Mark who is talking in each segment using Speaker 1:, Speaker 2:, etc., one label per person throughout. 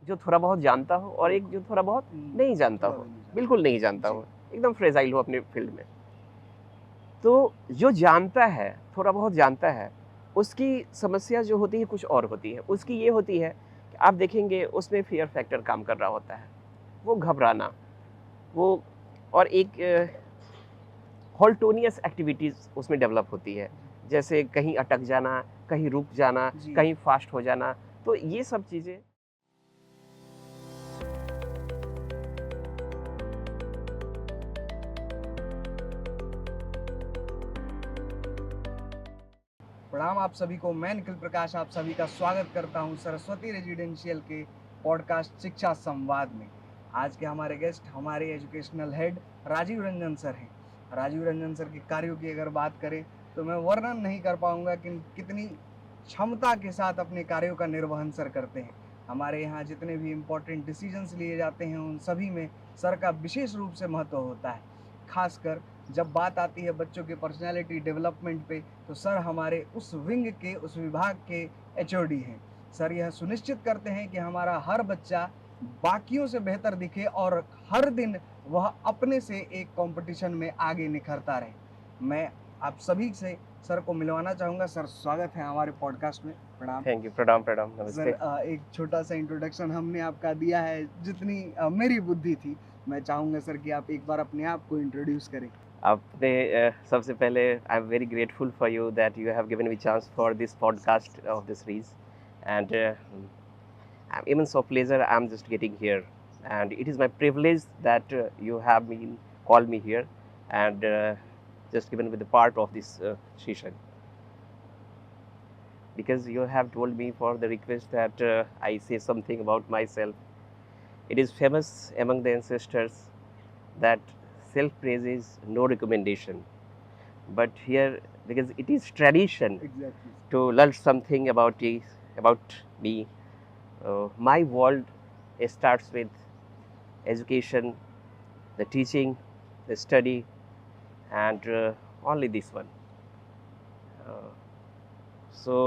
Speaker 1: जो थोड़ा बहुत जानता हो और एक जो थोड़ा बहुत नहीं जानता
Speaker 2: थोड़ा
Speaker 1: हो,
Speaker 2: भी नहीं जानता।
Speaker 1: बिल्कुल नहीं जानता
Speaker 2: जी,
Speaker 1: हो, एकदम फ्रेजाइल हो अपने फील्ड में। तो जो जानता है, थोड़ा बहुत जानता है, उसकी समस्या जो होती है कुछ और होती है। उसकी ये होती है कि आप देखेंगे उसमें फ़ियर फैक्टर काम कर रहा होता है। वो घबराना, वो और एक हॉल्टोनियस एक्टिविटीज़ उसमें डेवलप होती है।
Speaker 2: जी,
Speaker 1: जैसे कहीं अटक जाना, कहीं रुक जाना,
Speaker 2: जी।
Speaker 1: कहीं फ़ास्ट हो जाना। तो ये सब चीज़ें
Speaker 2: प्रणाम आप सभी को, मैं निखिल प्रकाश आप सभी का स्वागत करता हूं सरस्वती रेजिडेंशियल के पॉडकास्ट शिक्षा संवाद में। आज के हमारे गेस्ट हमारे educational head Rajiv Ranjan sir हैं। राजीव रंजन सर के कार्यों की अगर बात करें तो मैं वर्णन नहीं कर पाऊंगा कि कितनी क्षमता के साथ अपने कार्यों का निर्वहन सर करते हैं। हमारे यहाँ जितने भी इम्पोर्टेंट डिसीजंस लिए जाते हैं उन सभी में सर का विशेष रूप से महत्व होता है। खासकर जब बात आती है बच्चों के पर्सनैलिटी डेवलपमेंट पे, तो सर हमारे उस विंग के, उस विभाग के एचओडी हैं। सर यह सुनिश्चित करते हैं कि हमारा हर बच्चा बाकियों से बेहतर दिखे और हर दिन वह अपने से एक कंपटीशन में आगे निखरता रहे। मैं आप सभी से सर को मिलवाना चाहूँगा। सर स्वागत है हमारे पॉडकास्ट में। प्रणाम।
Speaker 1: थैंक यू, प्रणाम, प्रणाम,
Speaker 2: सर
Speaker 1: नमस्ते।
Speaker 2: एक छोटा-सा इंट्रोडक्शन हमने आपका दिया है, जितनी मेरी बुद्धि थी। मैं चाहूँगा सर कि आप एक बार अपने आप को इंट्रोड्यूस करें।
Speaker 1: आपने सबसे पहले I am very grateful for you that you have given me chance for this podcast of the series and I'm immense of pleasure. I'm just getting here, and it is my privilege that you have been called me here, and just given with the part of this session because you have told me for the request that I say something about myself. It is famous among the ancestors that self-praise is no recommendation, but here because it is tradition
Speaker 2: exactly
Speaker 1: to learn something about me. My world starts with education, the teaching, the study, and only this one. Uh, so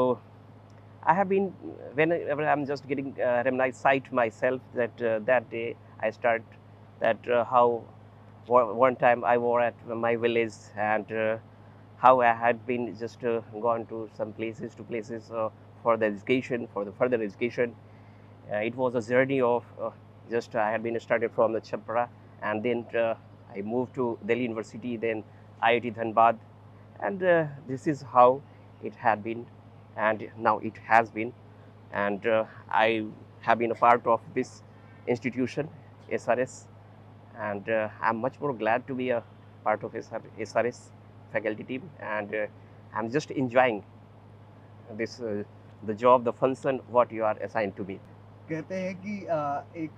Speaker 1: I have been whenever I'm just getting reminisce myself that that day I start that how one time I were at my village and how I had been just gone to some places to places for the education for the further education. It was a journey of just I had been started from the Chapra and then I moved to Delhi University, then IIT Dhanbad, and this is how it had been, and now it has been, and I have been a part of this institution, SRS, and I'm much more glad to be a part of SRS faculty team, and I'm just enjoying this the job, the function, what you are assigned to me.
Speaker 2: कहते हैं कि एक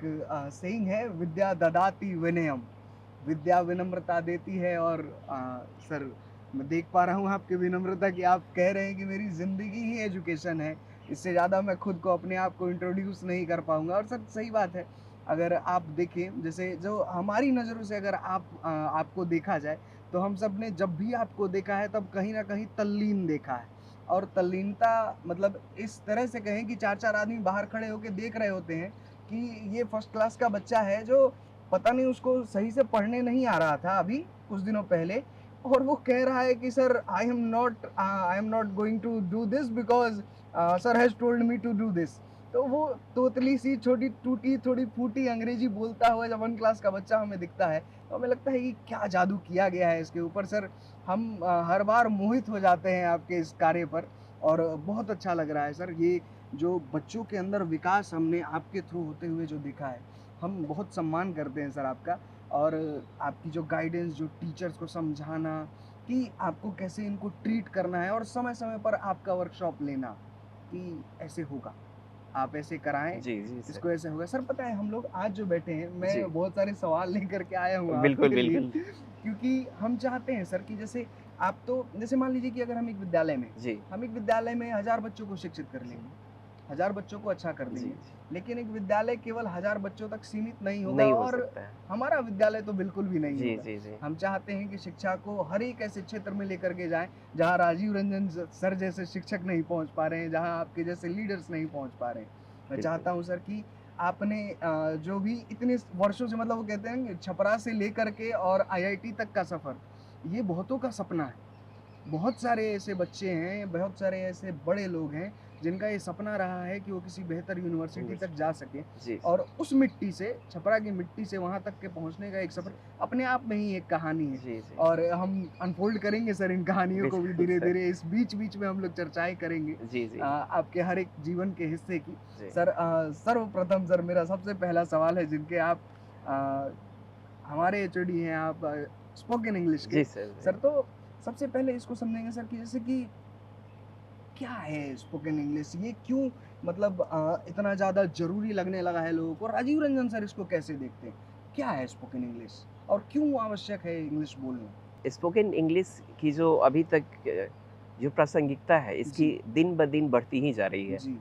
Speaker 2: saying है, विद्या ददाति विनयम। विद्या विनम्रता देती है और सर मैं देख पा रहा हूँ आपकी विनम्रता कि आप कह रहे हैं कि मेरी ज़िंदगी ही एजुकेशन है। इससे ज़्यादा मैं खुद को अपने आप को इंट्रोड्यूस नहीं कर पाऊँगा और सर सही बात है। अगर आप देखें जैसे जो हमारी नज़रों से अगर आपको देखा जाए, तो हम सब ने जब भी आपको देखा है तब कहीं न कहीं तल्लीन देखा है। और तल्लीनता मतलब इस तरह से कहें कि 4-4 आदमी बाहर खड़े होके देख रहे होते हैं कि ये फर्स्ट क्लास का बच्चा है जो पता नहीं उसको सही से पढ़ने नहीं आ रहा था अभी कुछ दिनों पहले, और वो कह रहा है कि sir I am not going to do this because sir has told me to do this. तो वो तोतली सी छोटी टूटी थोड़ी फूटी अंग्रेजी बोलता हुआ जब 1 क्लास का बच्चा हमें दिखता है, तो हमें लगता है कि क्या जादू किया गया है इसके ऊपर सर। हम हर बार मोहित हो जाते हैं आपके इस कार्य पर और बहुत अच्छा लग रहा है सर। ये जो बच्चों के अंदर विकास हमने आपके थ्रू होते हुए जो देखा है, हम बहुत सम्मान करते हैं सर आपका। और आपकी जो गाइडेंस, जो टीचर्स को समझाना कि आपको कैसे इनको ट्रीट करना है और समय-समय पर आपका वर्कशॉप लेना कि ऐसे होगा, आप ऐसे कराएँ,
Speaker 1: जी जी सर।
Speaker 2: इसको ऐसे होगा। सर पता है हम लोग आज जो बैठे हैं,
Speaker 1: जी
Speaker 2: मैं बहुत सारे सवाल लेकर के आया हूँ
Speaker 1: बिल्कुल
Speaker 2: आपके लिए
Speaker 1: बिल्कुल।
Speaker 2: क्योंकि हम चाहते हैं सर कि जैसे आप तो जैसे मान लीजिए कि अगर
Speaker 1: जी
Speaker 2: हम एक विद्यालय में 1000 बच्चों को शिक्षित कर
Speaker 1: जी
Speaker 2: लेंगे, 1000 बच्चों को अच्छा कर
Speaker 1: जी
Speaker 2: देंगे,
Speaker 1: जी
Speaker 2: लेकिन एक विद्यालय केवल 1000 बच्चों तक सीमित नहीं होगा
Speaker 1: नहीं हो
Speaker 2: और
Speaker 1: सकता है।
Speaker 2: हमारा विद्यालय तो बिल्कुल भी नहीं
Speaker 1: जी
Speaker 2: होगा।
Speaker 1: जी जी
Speaker 2: हम चाहते हैं कि शिक्षा को हर एक ऐसे क्षेत्र में लेकर के जाएँ, जहाँ राजीव रंजन सर जैसे शिक्षक नहीं पहुँच पा रहे हैं, जहाँ आपके जैसे लीडर्स नहीं पहुँच पा रहे हैं। मैं
Speaker 1: बिल्कुल।
Speaker 2: चाहता हूँ सर कि आपने जो भी इतने वर्षों से मतलब वो कहते हैं छपरा से लेकर के और आईआईटी तक का सफ़र, ये बहुतों का सपना है। बहुत सारे ऐसे बच्चे हैं, बहुत सारे ऐसे बड़े लोग हैं, जिनका ये सपना रहा है कि वो किसी बेहतर यूनिवर्सिटी तक जा सकें
Speaker 1: जी,
Speaker 2: और उस मिट्टी से, छपरा की मिट्टी से वहाँ तक के पहुँचने का एक सफ़र
Speaker 1: जी,
Speaker 2: अपने आप में ही एक कहानी है।
Speaker 1: जी, जी,
Speaker 2: और हम अनफ़ोल्ड करेंगे सर इन कहानियों को भी
Speaker 1: बिल्कुल सर।
Speaker 2: धीरे-धीरे, इस बीच-बीच में हम लोग चर्चाएँ करेंगे
Speaker 1: जी, जी,
Speaker 2: आपके हर एक जीवन के हिस्से की।
Speaker 1: जी,
Speaker 2: सर सर्वप्रथम सर मेरा सबसे पहला सवाल है जिनके आप अ, हमारे एचओडी हैं आप स्पोकन इंग्लिश के।
Speaker 1: जी सर,
Speaker 2: सर
Speaker 1: जी।
Speaker 2: तो सबसे पहले इसको समझेंगे सर कि जैसे कि क्या है स्पोकन इंग्लिश? ये क्यों मतलब इतना ज़्यादा ज़रूरी लगने लगा है लोगों को? राजीव रंजन सर इसको कैसे देखते हैं? क्या है स्पोकन इंग्लिश? और क्यों आवश्यक है इंग्लिश बोलना?
Speaker 1: स्पोकन इंग्लिश की जो अभी तक जो प्रासंगिकता है, इसकी
Speaker 2: जी,
Speaker 1: दिन-ब-दिन बढ़ती ही जा रही है।
Speaker 2: जी,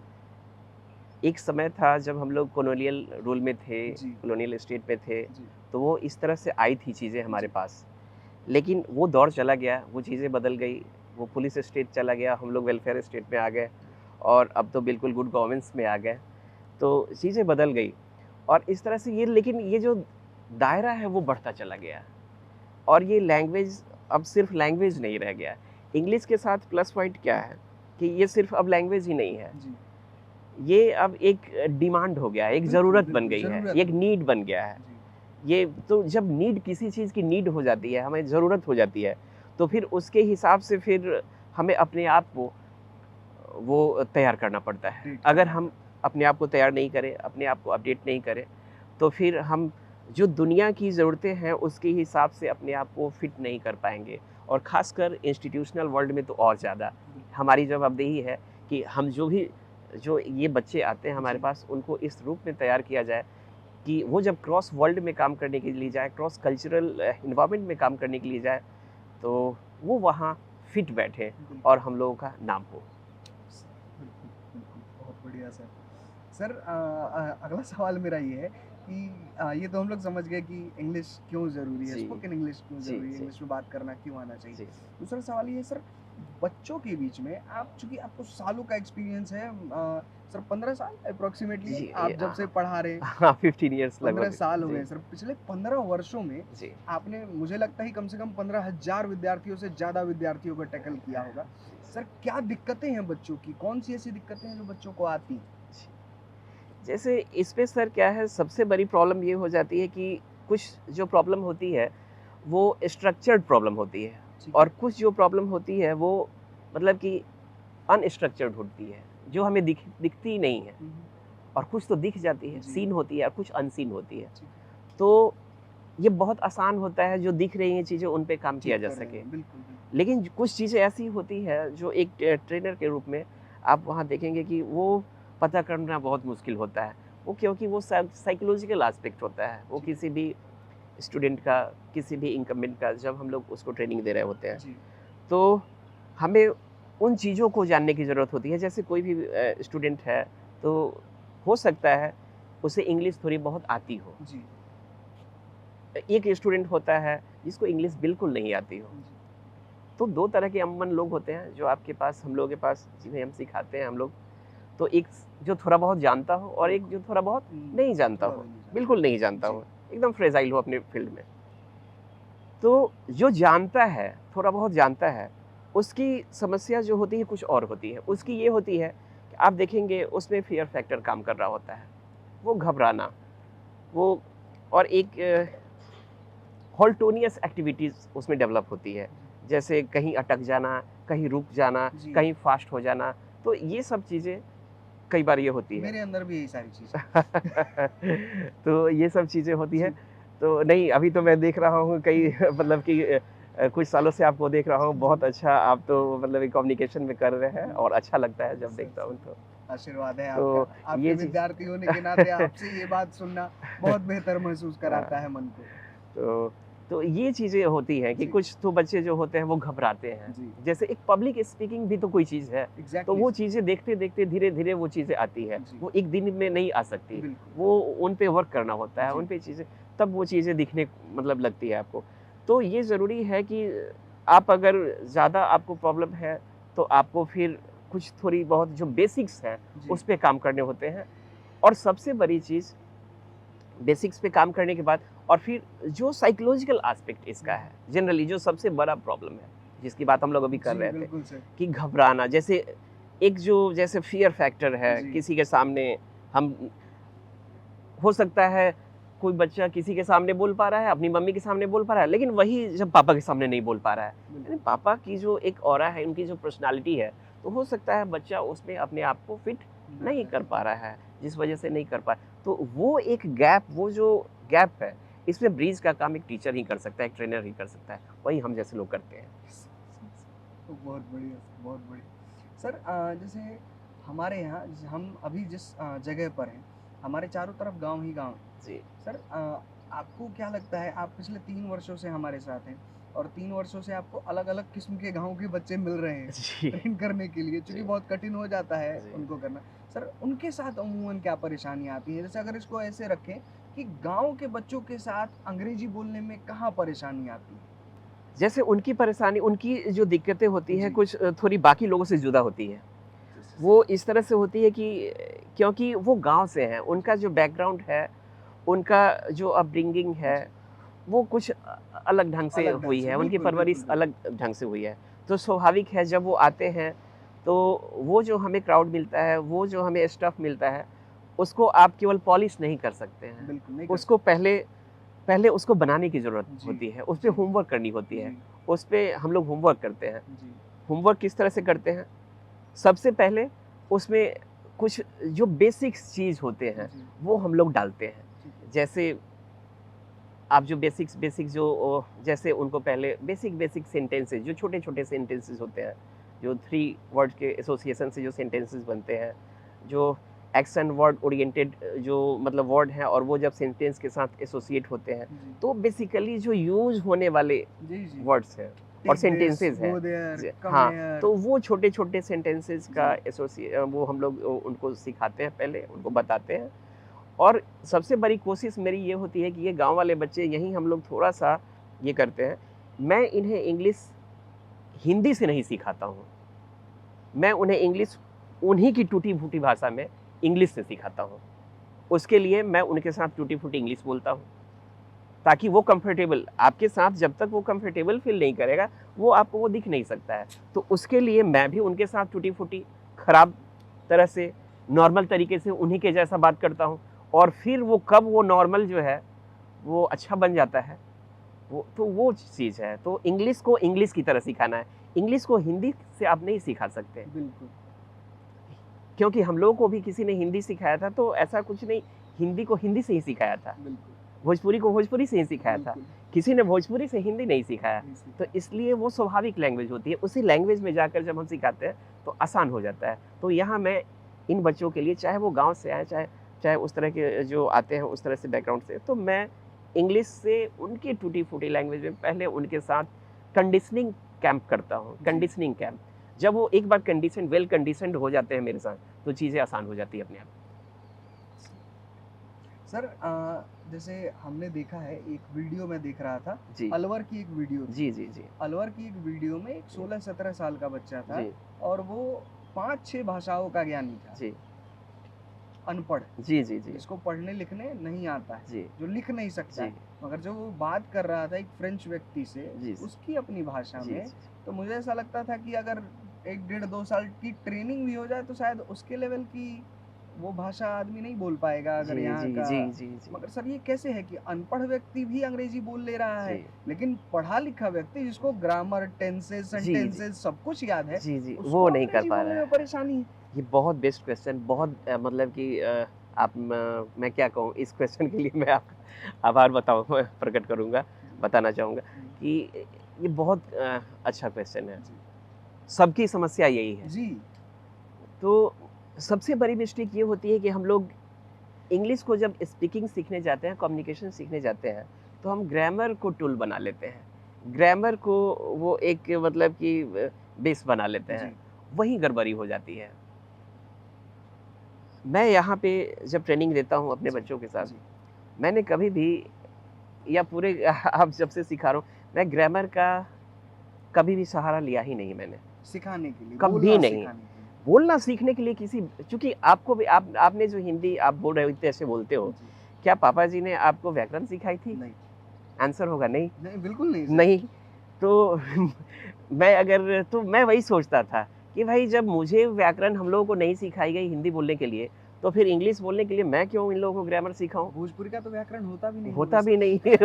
Speaker 1: एक समय था जब हम लोग कॉलोनियल रूल में थे,
Speaker 2: जी,
Speaker 1: कॉलोनियल स्टेट में थे,
Speaker 2: जी,
Speaker 1: तो वो इस तरह से आई थी चीज़ें हमारे
Speaker 2: जी,
Speaker 1: पास। लेकिन वो दौर चला गया, वो चीज़ें बदल गई, वो पुलिस स्टेट चला गया, हम लोग वेलफेयर स्टेट में आ गए और अब तो बिल्कुल गुड गवर्नेंस में आ गए। तो चीज़ें बदल गई और इस तरह से ये लेकिन ये जो दायरा है वो बढ़ता चला गया और ये लैंग्वेज अब सिर्फ़ लैंग्वेज नहीं रह गया। इंग्लिश के साथ प्लस पॉइंट क्या है कि ये सिर्फ़ अब लैंग्वेज ही नहीं है।
Speaker 2: जी।
Speaker 1: ये अब एक डिमांड हो गया है, एक
Speaker 2: बिल्कुल,
Speaker 1: ज़रूरत बन
Speaker 2: बिल्कुल,
Speaker 1: गई है,
Speaker 2: ज़रूरत
Speaker 1: एक
Speaker 2: हो गई।
Speaker 1: नीड बन गया है।
Speaker 2: जी,
Speaker 1: ये तो जब नीड किसी चीज़ की नीड हो जाती है, हमें ज़रूरत हो जाती है, तो फिर उसके हिसाब से फिर हमें अपने आप को वो तैयार करना पड़ता है।
Speaker 2: अपडेट
Speaker 1: अगर
Speaker 2: करना
Speaker 1: हम
Speaker 2: पड़ता
Speaker 1: अपने आप को तैयार नहीं करें, अपने आप को अपडेट नहीं करें, तो फिर हम जो दुनिया की ज़रूरतें हैं, उसके हिसाब से अपने आप को फिट नहीं कर पाएँगे और ख़ासकर इंस्टीट्यूशनल वर्ल्ड में तो और ज़्यादा।
Speaker 2: है। बिल्कुल,
Speaker 1: हमारी जवाबदेही है कि हम जो ये बच्चे आते हैं हमारे
Speaker 2: जी,
Speaker 1: पास, उनको इस रूप में तैयार किया जाए कि वो जब क्रॉस वर्ल्ड में काम करने के लिए जाए, क्रॉस कल्चरल एनवायरनमेंट में काम करने के लिए जाए, तो वो वहाँ फिट बैठे
Speaker 2: बिल्कुल।
Speaker 1: और हम लोगों का नाम हो।
Speaker 2: बिल्कुल, बिल्कुल, बहुत बढ़िया सर। सर अगला सवाल मेरा ये है कि ये तो हम लोग समझ गए कि इंग्लिश क्यों ज़रूरी है,
Speaker 1: जी,
Speaker 2: स्पोकन इंग्लिश क्यों
Speaker 1: जी,
Speaker 2: ज़रूरी है,
Speaker 1: जी,
Speaker 2: इंग्लिश में बात करना क्यों आना चाहिए।
Speaker 1: जी,
Speaker 2: दूसरा सवाल ये है सर, बच्चों के बीच में आप चूँकि आपको सालों का एक्सपीरियंस है सर 15 साल अप्रॉक्सिमेटली
Speaker 1: जी,
Speaker 2: आप जब से पढ़ा रहे हैं,
Speaker 1: हाँ, 15 इयर्स
Speaker 2: 15
Speaker 1: लगभग।
Speaker 2: साल हो
Speaker 1: जी,
Speaker 2: गए सर। पिछले 15 वर्षों में
Speaker 1: जी,
Speaker 2: आपने मुझे लगता है कम से कम 15,000 विद्यार्थियों से ज़्यादा विद्यार्थियों को टैकल किया होगा।
Speaker 1: जी,
Speaker 2: सर क्या दिक्कतें हैं बच्चों की? कौन-सी ऐसी दिक्कतें हैं जो बच्चों को आती हैं?
Speaker 1: जी। जैसे इसमें सर क्या है, सबसे बड़ी प्रॉब्लम ये हो जाती है कि कुछ जो प्रॉब्लम होती है, वो स्ट्रक्चर्ड प्रॉब्लम होती है
Speaker 2: ठीक
Speaker 1: और
Speaker 2: है।
Speaker 1: कुछ जो प्रॉब्लम होती है, वो मतलब कि अनस्ट्रक्चर्ड होती है, जो हमें दिखती नहीं है
Speaker 2: हुँ, हुँ।
Speaker 1: और कुछ तो दिख जाती है,
Speaker 2: जी,
Speaker 1: सीन होती है और कुछ अनसीन होती है।
Speaker 2: ठीक है।
Speaker 1: तो ये बहुत आसान होता है, जो दिख रही हैं चीज़ें, उन पे काम किया
Speaker 2: ठीक
Speaker 1: जा
Speaker 2: कर रहे
Speaker 1: सके।
Speaker 2: हैं। बिल्कुल, बिल्कुल।
Speaker 1: लेकिन कुछ चीज़ें ऐसी होती हैं, जो एक ट्रेनर के रूप में आप वहाँ देखेंगे कि वो पता करना बहुत मुश्किल होता है। वो क्योंकि वो साइकोलॉजिकल एस्पेक्ट होता है। वो
Speaker 2: ठीक है।
Speaker 1: किसी भी स्टूडेंट का, किसी भी इनकम्बेंट का, जब हम लोग उसको ट्रेनिंग दे रहे होते हैं,
Speaker 2: जी,
Speaker 1: तो हमें उन चीज़ों को जानने की ज़रूरत होती है। जैसे कोई भी स्टूडेंट है, तो हो सकता है उसे इंग्लिश थोड़ी बहुत आती हो।
Speaker 2: जी,
Speaker 1: एक स्टूडेंट होता है जिसको इंग्लिश बिल्कुल नहीं आती हो।
Speaker 2: जी।
Speaker 1: तो 2 तरह के अमूमन लोग होते हैं जो आपके पास, हम लोगों के पास, जिन्हें हम सिखाते हैं हम लोग। तो एक जो थोड़ा बहुत जानता हो और एक जो थोड़ा बहुत नहीं जानता
Speaker 2: थोड़ा
Speaker 1: हो,
Speaker 2: भी नहीं जानता।
Speaker 1: बिल्कुल नहीं जानता
Speaker 2: जी,
Speaker 1: हो, एकदम फ्रेजाइल हो अपने फील्ड में। तो जो जानता है, थोड़ा बहुत जानता है, उसकी समस्या जो होती है कुछ और होती है।
Speaker 2: जी,
Speaker 1: उसकी ये होती है कि आप देखेंगे उसमें फ़ियर फैक्टर काम कर रहा होता है। वो घबराना, वो और एक हॉल्टोनियस एक्टिविटीज़ उसमें डेवलप होती है।
Speaker 2: जी,
Speaker 1: जैसे कहीं अटक जाना, कहीं रुक जाना,
Speaker 2: जी।
Speaker 1: कहीं फ़ास्ट हो जाना। तो ये सब चीज़ें कई बार ये होती है।
Speaker 2: मेरे अंदर भी यही सारी चीज़ें हैं।
Speaker 1: तो ये सब चीज़ें होती हैं।
Speaker 2: जी,
Speaker 1: तो नहीं, अभी तो मैं देख रहा हूँ कई मतलब कि कुछ सालों से आपको देख रहा हूँ,
Speaker 2: जी।
Speaker 1: बहुत अच्छा आप तो मतलब एक कम्युनिकेशन में कर रहे हैं
Speaker 2: जी,
Speaker 1: और अच्छा लगता है जब
Speaker 2: सर,
Speaker 1: देखता हूँ
Speaker 2: सर।
Speaker 1: तो।
Speaker 2: आशीर्वाद है आपका।
Speaker 1: तो
Speaker 2: आपके
Speaker 1: ये चीज़
Speaker 2: विद्यार्थी होने के नाते आपसे ये बात सुनना बहुत बेहतर महसूस कराता है
Speaker 1: हाँ।
Speaker 2: मन को।
Speaker 1: तो तो ये चीज़ें होती हैं कि
Speaker 2: जी,
Speaker 1: कुछ तो बच्चे जो होते हैं वो घबराते हैं।
Speaker 2: जी।
Speaker 1: जैसे एक पब्लिक स्पीकिंग भी तो कोई चीज़ है। तो
Speaker 2: एग्ज़ैक्टली
Speaker 1: वो
Speaker 2: सर।
Speaker 1: चीज़ें देखते-देखते धीरे-धीरे वो चीज़ें आती है।
Speaker 2: जी,
Speaker 1: वो एक दिन में नहीं आ सकती।
Speaker 2: बिल्कुल।
Speaker 1: वो उन पे वर्क करना होता है,
Speaker 2: जी,
Speaker 1: उन पे चीज़ें, तब वो चीज़ें दिखने मतलब लगती है आपको। तो ये ज़रूरी है कि आप अगर ज़्यादा आपको प्रॉब्लम है, तो आपको फिर कुछ थोड़ी बहुत जो बेसिक्स हैं,
Speaker 2: जी,
Speaker 1: उस पे काम करने होते हैं। और सबसे बड़ी चीज़ बेसिक्स पे काम करने के बाद और फिर जो साइकोलॉजिकल एस्पेक्ट इसका है, जनरली जो सबसे बड़ा प्रॉब्लम है, जिसकी बात हम लोग अभी कर
Speaker 2: जी,
Speaker 1: रहे थे,
Speaker 2: बिल्कुल सर।
Speaker 1: कि घबराना, जैसे एक जो जैसे फ़ियर फैक्टर है,
Speaker 2: जी।
Speaker 1: किसी के सामने हम हो सकता है कोई बच्चा किसी के सामने बोल पा रहा है, अपनी मम्मी के सामने बोल पा रहा है, लेकिन वही जब पापा के सामने नहीं बोल पा रहा है।
Speaker 2: बिल्कुल।
Speaker 1: यानी पापा की जो एक ऑरा है, उनकी जो पर्सनैलिटी है, तो हो सकता है बच्चा उसमें अपने आप को फिट नहीं कर पा रहा है, जिस वजह से नहीं कर पा, तो वो एक गैप, वो जो गैप है, इसमें ब्रिज का काम एक टीचर ही कर सकता है, एक ट्रेनर ही कर सकता है, वही हम जैसे लोग करते हैं।
Speaker 2: तो बहुत बढ़िया, बहुत बढ़िया। सर जैसे हमारे यहाँ हम अभी जिस जगह पर हैं, हमारे चारों तरफ गाँव ही गाँव हैं।
Speaker 1: जी।
Speaker 2: सर आपको क्या लगता है, आप पिछले 3 वर्षों से हमारे साथ हैं और 3 वर्षों से आपको अलग-अलग किस्म के गाँव के बच्चे मिल रहे हैं
Speaker 1: जी,
Speaker 2: ट्रेन करने के लिए, क्योंकि
Speaker 1: जी,
Speaker 2: बहुत कठिन हो जाता है
Speaker 1: जी।
Speaker 2: उनको करना। सर उनके साथ अमूमन क्या परेशानियाँ आती हैं? जैसे अगर इसको ऐसे रखें कि गाँव के बच्चों के साथ अंग्रेजी बोलने में कहाँ परेशानी आती है?
Speaker 1: जैसे उनकी परेशानी, उनकी जो दिक्कतें होती हैं,
Speaker 2: जी।
Speaker 1: कुछ थोड़ी बाकी लोगों से जुदा होती है। वो इस तरह से होती है कि क्योंकि वो गाँव से हैं, उनका जो बैकग्राउंड है, उनका जो अपब्रिंगिंग है,
Speaker 2: जी।
Speaker 1: वो कुछ अलग ढंग से
Speaker 2: अलग ढंग
Speaker 1: हुई
Speaker 2: से,
Speaker 1: है, उनकी
Speaker 2: बिल्कुल, बिल्कुल,
Speaker 1: परवरिश
Speaker 2: बिल्कुल।
Speaker 1: अलग ढंग से हुई है। तो स्वाभाविक है जब वो आते हैं, तो वो जो हमें क्राउड मिलता है, वो जो हमें स्टफ़ मिलता है, उसको आप केवल पॉलिश नहीं कर सकते हैं।
Speaker 2: बिल्कुल, नहीं कर
Speaker 1: उसको
Speaker 2: सकते।
Speaker 1: पहले पहले उसको बनाने की ज़रूरत
Speaker 2: जी,
Speaker 1: होती है, उस पे
Speaker 2: जी,
Speaker 1: होमवर्क करनी होती है।
Speaker 2: जी,
Speaker 1: उस पे हम लोग होमवर्क करते हैं।
Speaker 2: जी,
Speaker 1: होमवर्क किस तरह से करते हैं? सबसे पहले उसमें कुछ जो बेसिक्स चीज़ होते हैं,
Speaker 2: जी,
Speaker 1: वो हम लोग डालते हैं।
Speaker 2: ठीक है।
Speaker 1: जैसे आप जो बेसिक जो जैसे उनको पहले बेसिक सेंटेंसेस, जो छोटे-छोटे सेंटेंसेस होते हैं, जो 3 वर्ड के एसोसिएशन से जो सेंटेंसेस बनते हैं, जो एक्शन वर्ड ओरिएंटेड जो मतलब वर्ड हैं, और वो जब सेंटेंस के साथ एसोसिएट होते हैं,
Speaker 2: जी,
Speaker 1: तो बेसिकली जो यूज़ होने वाले
Speaker 2: जी, जी।
Speaker 1: वर्ड्स हैं और
Speaker 2: टेक दिस,
Speaker 1: सेंटेंसेस हैं।
Speaker 2: गो देयर, कम
Speaker 1: हाँ,
Speaker 2: हियर।
Speaker 1: तो वो छोटे-छोटे सेंटेंसेस का
Speaker 2: जी,
Speaker 1: वो हम लोग उनको सिखाते हैं पहले, उनको बताते हैं। और सबसे बड़ी कोशिश मेरी ये होती है कि ये गाँव वाले बच्चे, यहीं हम लोग थोड़ा-सा ये करते हैं, मैं इन्हें इंग्लिश हिंदी से नहीं सिखाता हूँ। मैं उन्हें इंग्लिश उन्हीं की टूटी-फूटी भाषा में इंग्लिश से सिखाता हूँ। उसके लिए मैं उनके साथ टूटी-फूटी इंग्लिश बोलता हूँ, ताकि वो कंफर्टेबल, आपके साथ जब तक वो कंफर्टेबल फ़ील नहीं करेगा, वो आपको वो दिख नहीं सकता है। तो उसके लिए मैं भी उनके साथ टूटी-फूटी, खराब तरह से, नॉर्मल तरीके से उन्हीं के जैसा बात करता हूँ, और फिर वो कब वो नॉर्मल जो है, वो अच्छा बन जाता है, वो चीज़ है। तो इंग्लिश को इंग्लिश की तरह सिखाना है। इंग्लिश को हिंदी से आप नहीं सिखा सकते,
Speaker 2: बिल्कुल,
Speaker 1: क्योंकि हम लोगों को भी किसी ने हिंदी सिखाया था, तो ऐसा कुछ नहीं, हिंदी को हिंदी से ही सिखाया था।
Speaker 2: बिल्कुल,
Speaker 1: भोजपुरी को भोजपुरी से ही सिखाया था।
Speaker 2: बिल्कुल,
Speaker 1: किसी ने भोजपुरी से हिंदी नहीं सिखाया।
Speaker 2: नहीं
Speaker 1: तो
Speaker 2: सीखा।
Speaker 1: इसलिए वो स्वाभाविक लैंग्वेज होती है। उसी लैंग्वेज में जाकर जब हम सिखाते हैं, तो आसान हो जाता है। तो यहाँ मैं इन बच्चों के लिए, चाहे वो गाँव से आएँ, चाहे चाहे उस तरह के जो आते हैं उस तरह से बैकग्राउंड से, तो मैं इंग्लिश से उनकी टूटी-फूटी लैंग्वेज में पहले उनके साथ कंडीशनिंग कैंप करता हूँ,
Speaker 2: जी।
Speaker 1: Conditioning camp. जब वो एक बार वेल कंडीशन्ड हो जाते हैं मेरे साथ, तो चीज़ें आसान हो जाती है अपने आप।
Speaker 2: सर जैसे हमने देखा है, एक वीडियो मैं देख रहा था,
Speaker 1: जी।
Speaker 2: अलवर की एक वीडियो थी।
Speaker 1: जी, जी, जी।
Speaker 2: अलवर की एक वीडियो में एक
Speaker 1: जी,
Speaker 2: 16-17 साल का बच्चा था
Speaker 1: जी,
Speaker 2: और वो 5-6 भाषाओं का ज्ञानी था,
Speaker 1: जी।
Speaker 2: अनपढ़,
Speaker 1: जी, जी, जी।
Speaker 2: जिसको पढ़ने लिखने नहीं आता है,
Speaker 1: जी,
Speaker 2: जो लिख नहीं सकता
Speaker 1: जी,
Speaker 2: है। मगर जो वो बात कर रहा था एक फ्रेंच व्यक्ति से,
Speaker 1: जी,
Speaker 2: उसकी अपनी भाषा
Speaker 1: जी,
Speaker 2: में,
Speaker 1: जी।
Speaker 2: तो मुझे ऐसा लगता था कि अगर 1 डेढ़ 2 साल की ट्रेनिंग भी हो जाए तो शायद उसके लेवल की वो भाषा आदमी नहीं बोल पाएगा अगर
Speaker 1: जी,
Speaker 2: यहाँ
Speaker 1: जी,
Speaker 2: का।
Speaker 1: जी, जी, जी।
Speaker 2: मगर सर ये कैसे है कि अनपढ़ व्यक्ति भी अंग्रेजी बोल ले रहा है,
Speaker 1: जी,
Speaker 2: लेकिन पढ़ा लिखा व्यक्ति जिसको ग्रामर, टेंसेस,
Speaker 1: जी, जी,
Speaker 2: सेंटेंसेस सब कुछ याद है,
Speaker 1: जी, जी,
Speaker 2: उसको
Speaker 1: वो नहीं कर
Speaker 2: अंग्रेजी
Speaker 1: पा
Speaker 2: बोलने
Speaker 1: रहा
Speaker 2: में
Speaker 1: है।
Speaker 2: परेशानी है।
Speaker 1: ये बहुत बेस्ट क्वेश्चन, बहुत मतलब कि आप मैं क्या कहूँ इस क्वेश्चन के लिए, मैं आपका आभार प्रकट करूँगा,
Speaker 2: जी,
Speaker 1: बताना चाहूँगा
Speaker 2: जी,
Speaker 1: कि ये बहुत अच्छा क्वेश्चन है।
Speaker 2: जी,
Speaker 1: सबकी समस्या यही है।
Speaker 2: जी,
Speaker 1: तो सबसे बड़ी मिस्टेक ये होती है कि हम लोग इंग्लिश को जब स्पीकिंग सीखने जाते हैं, कम्युनिकेशन सीखने जाते हैं, तो हम ग्रामर को टूल बना लेते हैं। ग्रामर को वो एक मतलब कि बेस बना लेते हैं।
Speaker 2: जी,
Speaker 1: वहीं गड़बड़ी हो जाती है। मैं यहाँ पे जब ट्रेनिंग देता हूँ अपने
Speaker 2: जी,
Speaker 1: बच्चों के साथ,
Speaker 2: जी,
Speaker 1: मैंने कभी भी, या पूरे आप जब से सिखा रहा हूँ, मैं ग्रामर का कभी भी सहारा लिया ही नहीं मैंने।
Speaker 2: सिखाने के लिए,
Speaker 1: कभी
Speaker 2: बोलना
Speaker 1: नहीं।
Speaker 2: सिखाने के लिए।
Speaker 1: बोलना सीखने के लिए किसी, क्योंकि आपको भी आपने जो हिंदी आप बोल रहे हो इतने ऐसे बोलते हो,
Speaker 2: जी,
Speaker 1: क्या पापा जी ने आपको व्याकरण सिखाई थी?
Speaker 2: नहीं,
Speaker 1: आंसर होगा नहीं।
Speaker 2: नहीं, बिल्कुल नहीं सर।
Speaker 1: नहीं, तो मैं वही सोचता था कि भाई जब मुझे व्याकरण हम लोगों को नहीं सिखाई गई हिंदी बोलने के लिए, तो फिर इंग्लिश बोलने के लिए मैं क्यों इन लोगों को ग्रामर सिखाऊँ?
Speaker 2: भोजपुरी का तो व्याकरण होता भी नहीं है
Speaker 1: होता
Speaker 2: वैसे।
Speaker 1: भी नहीं है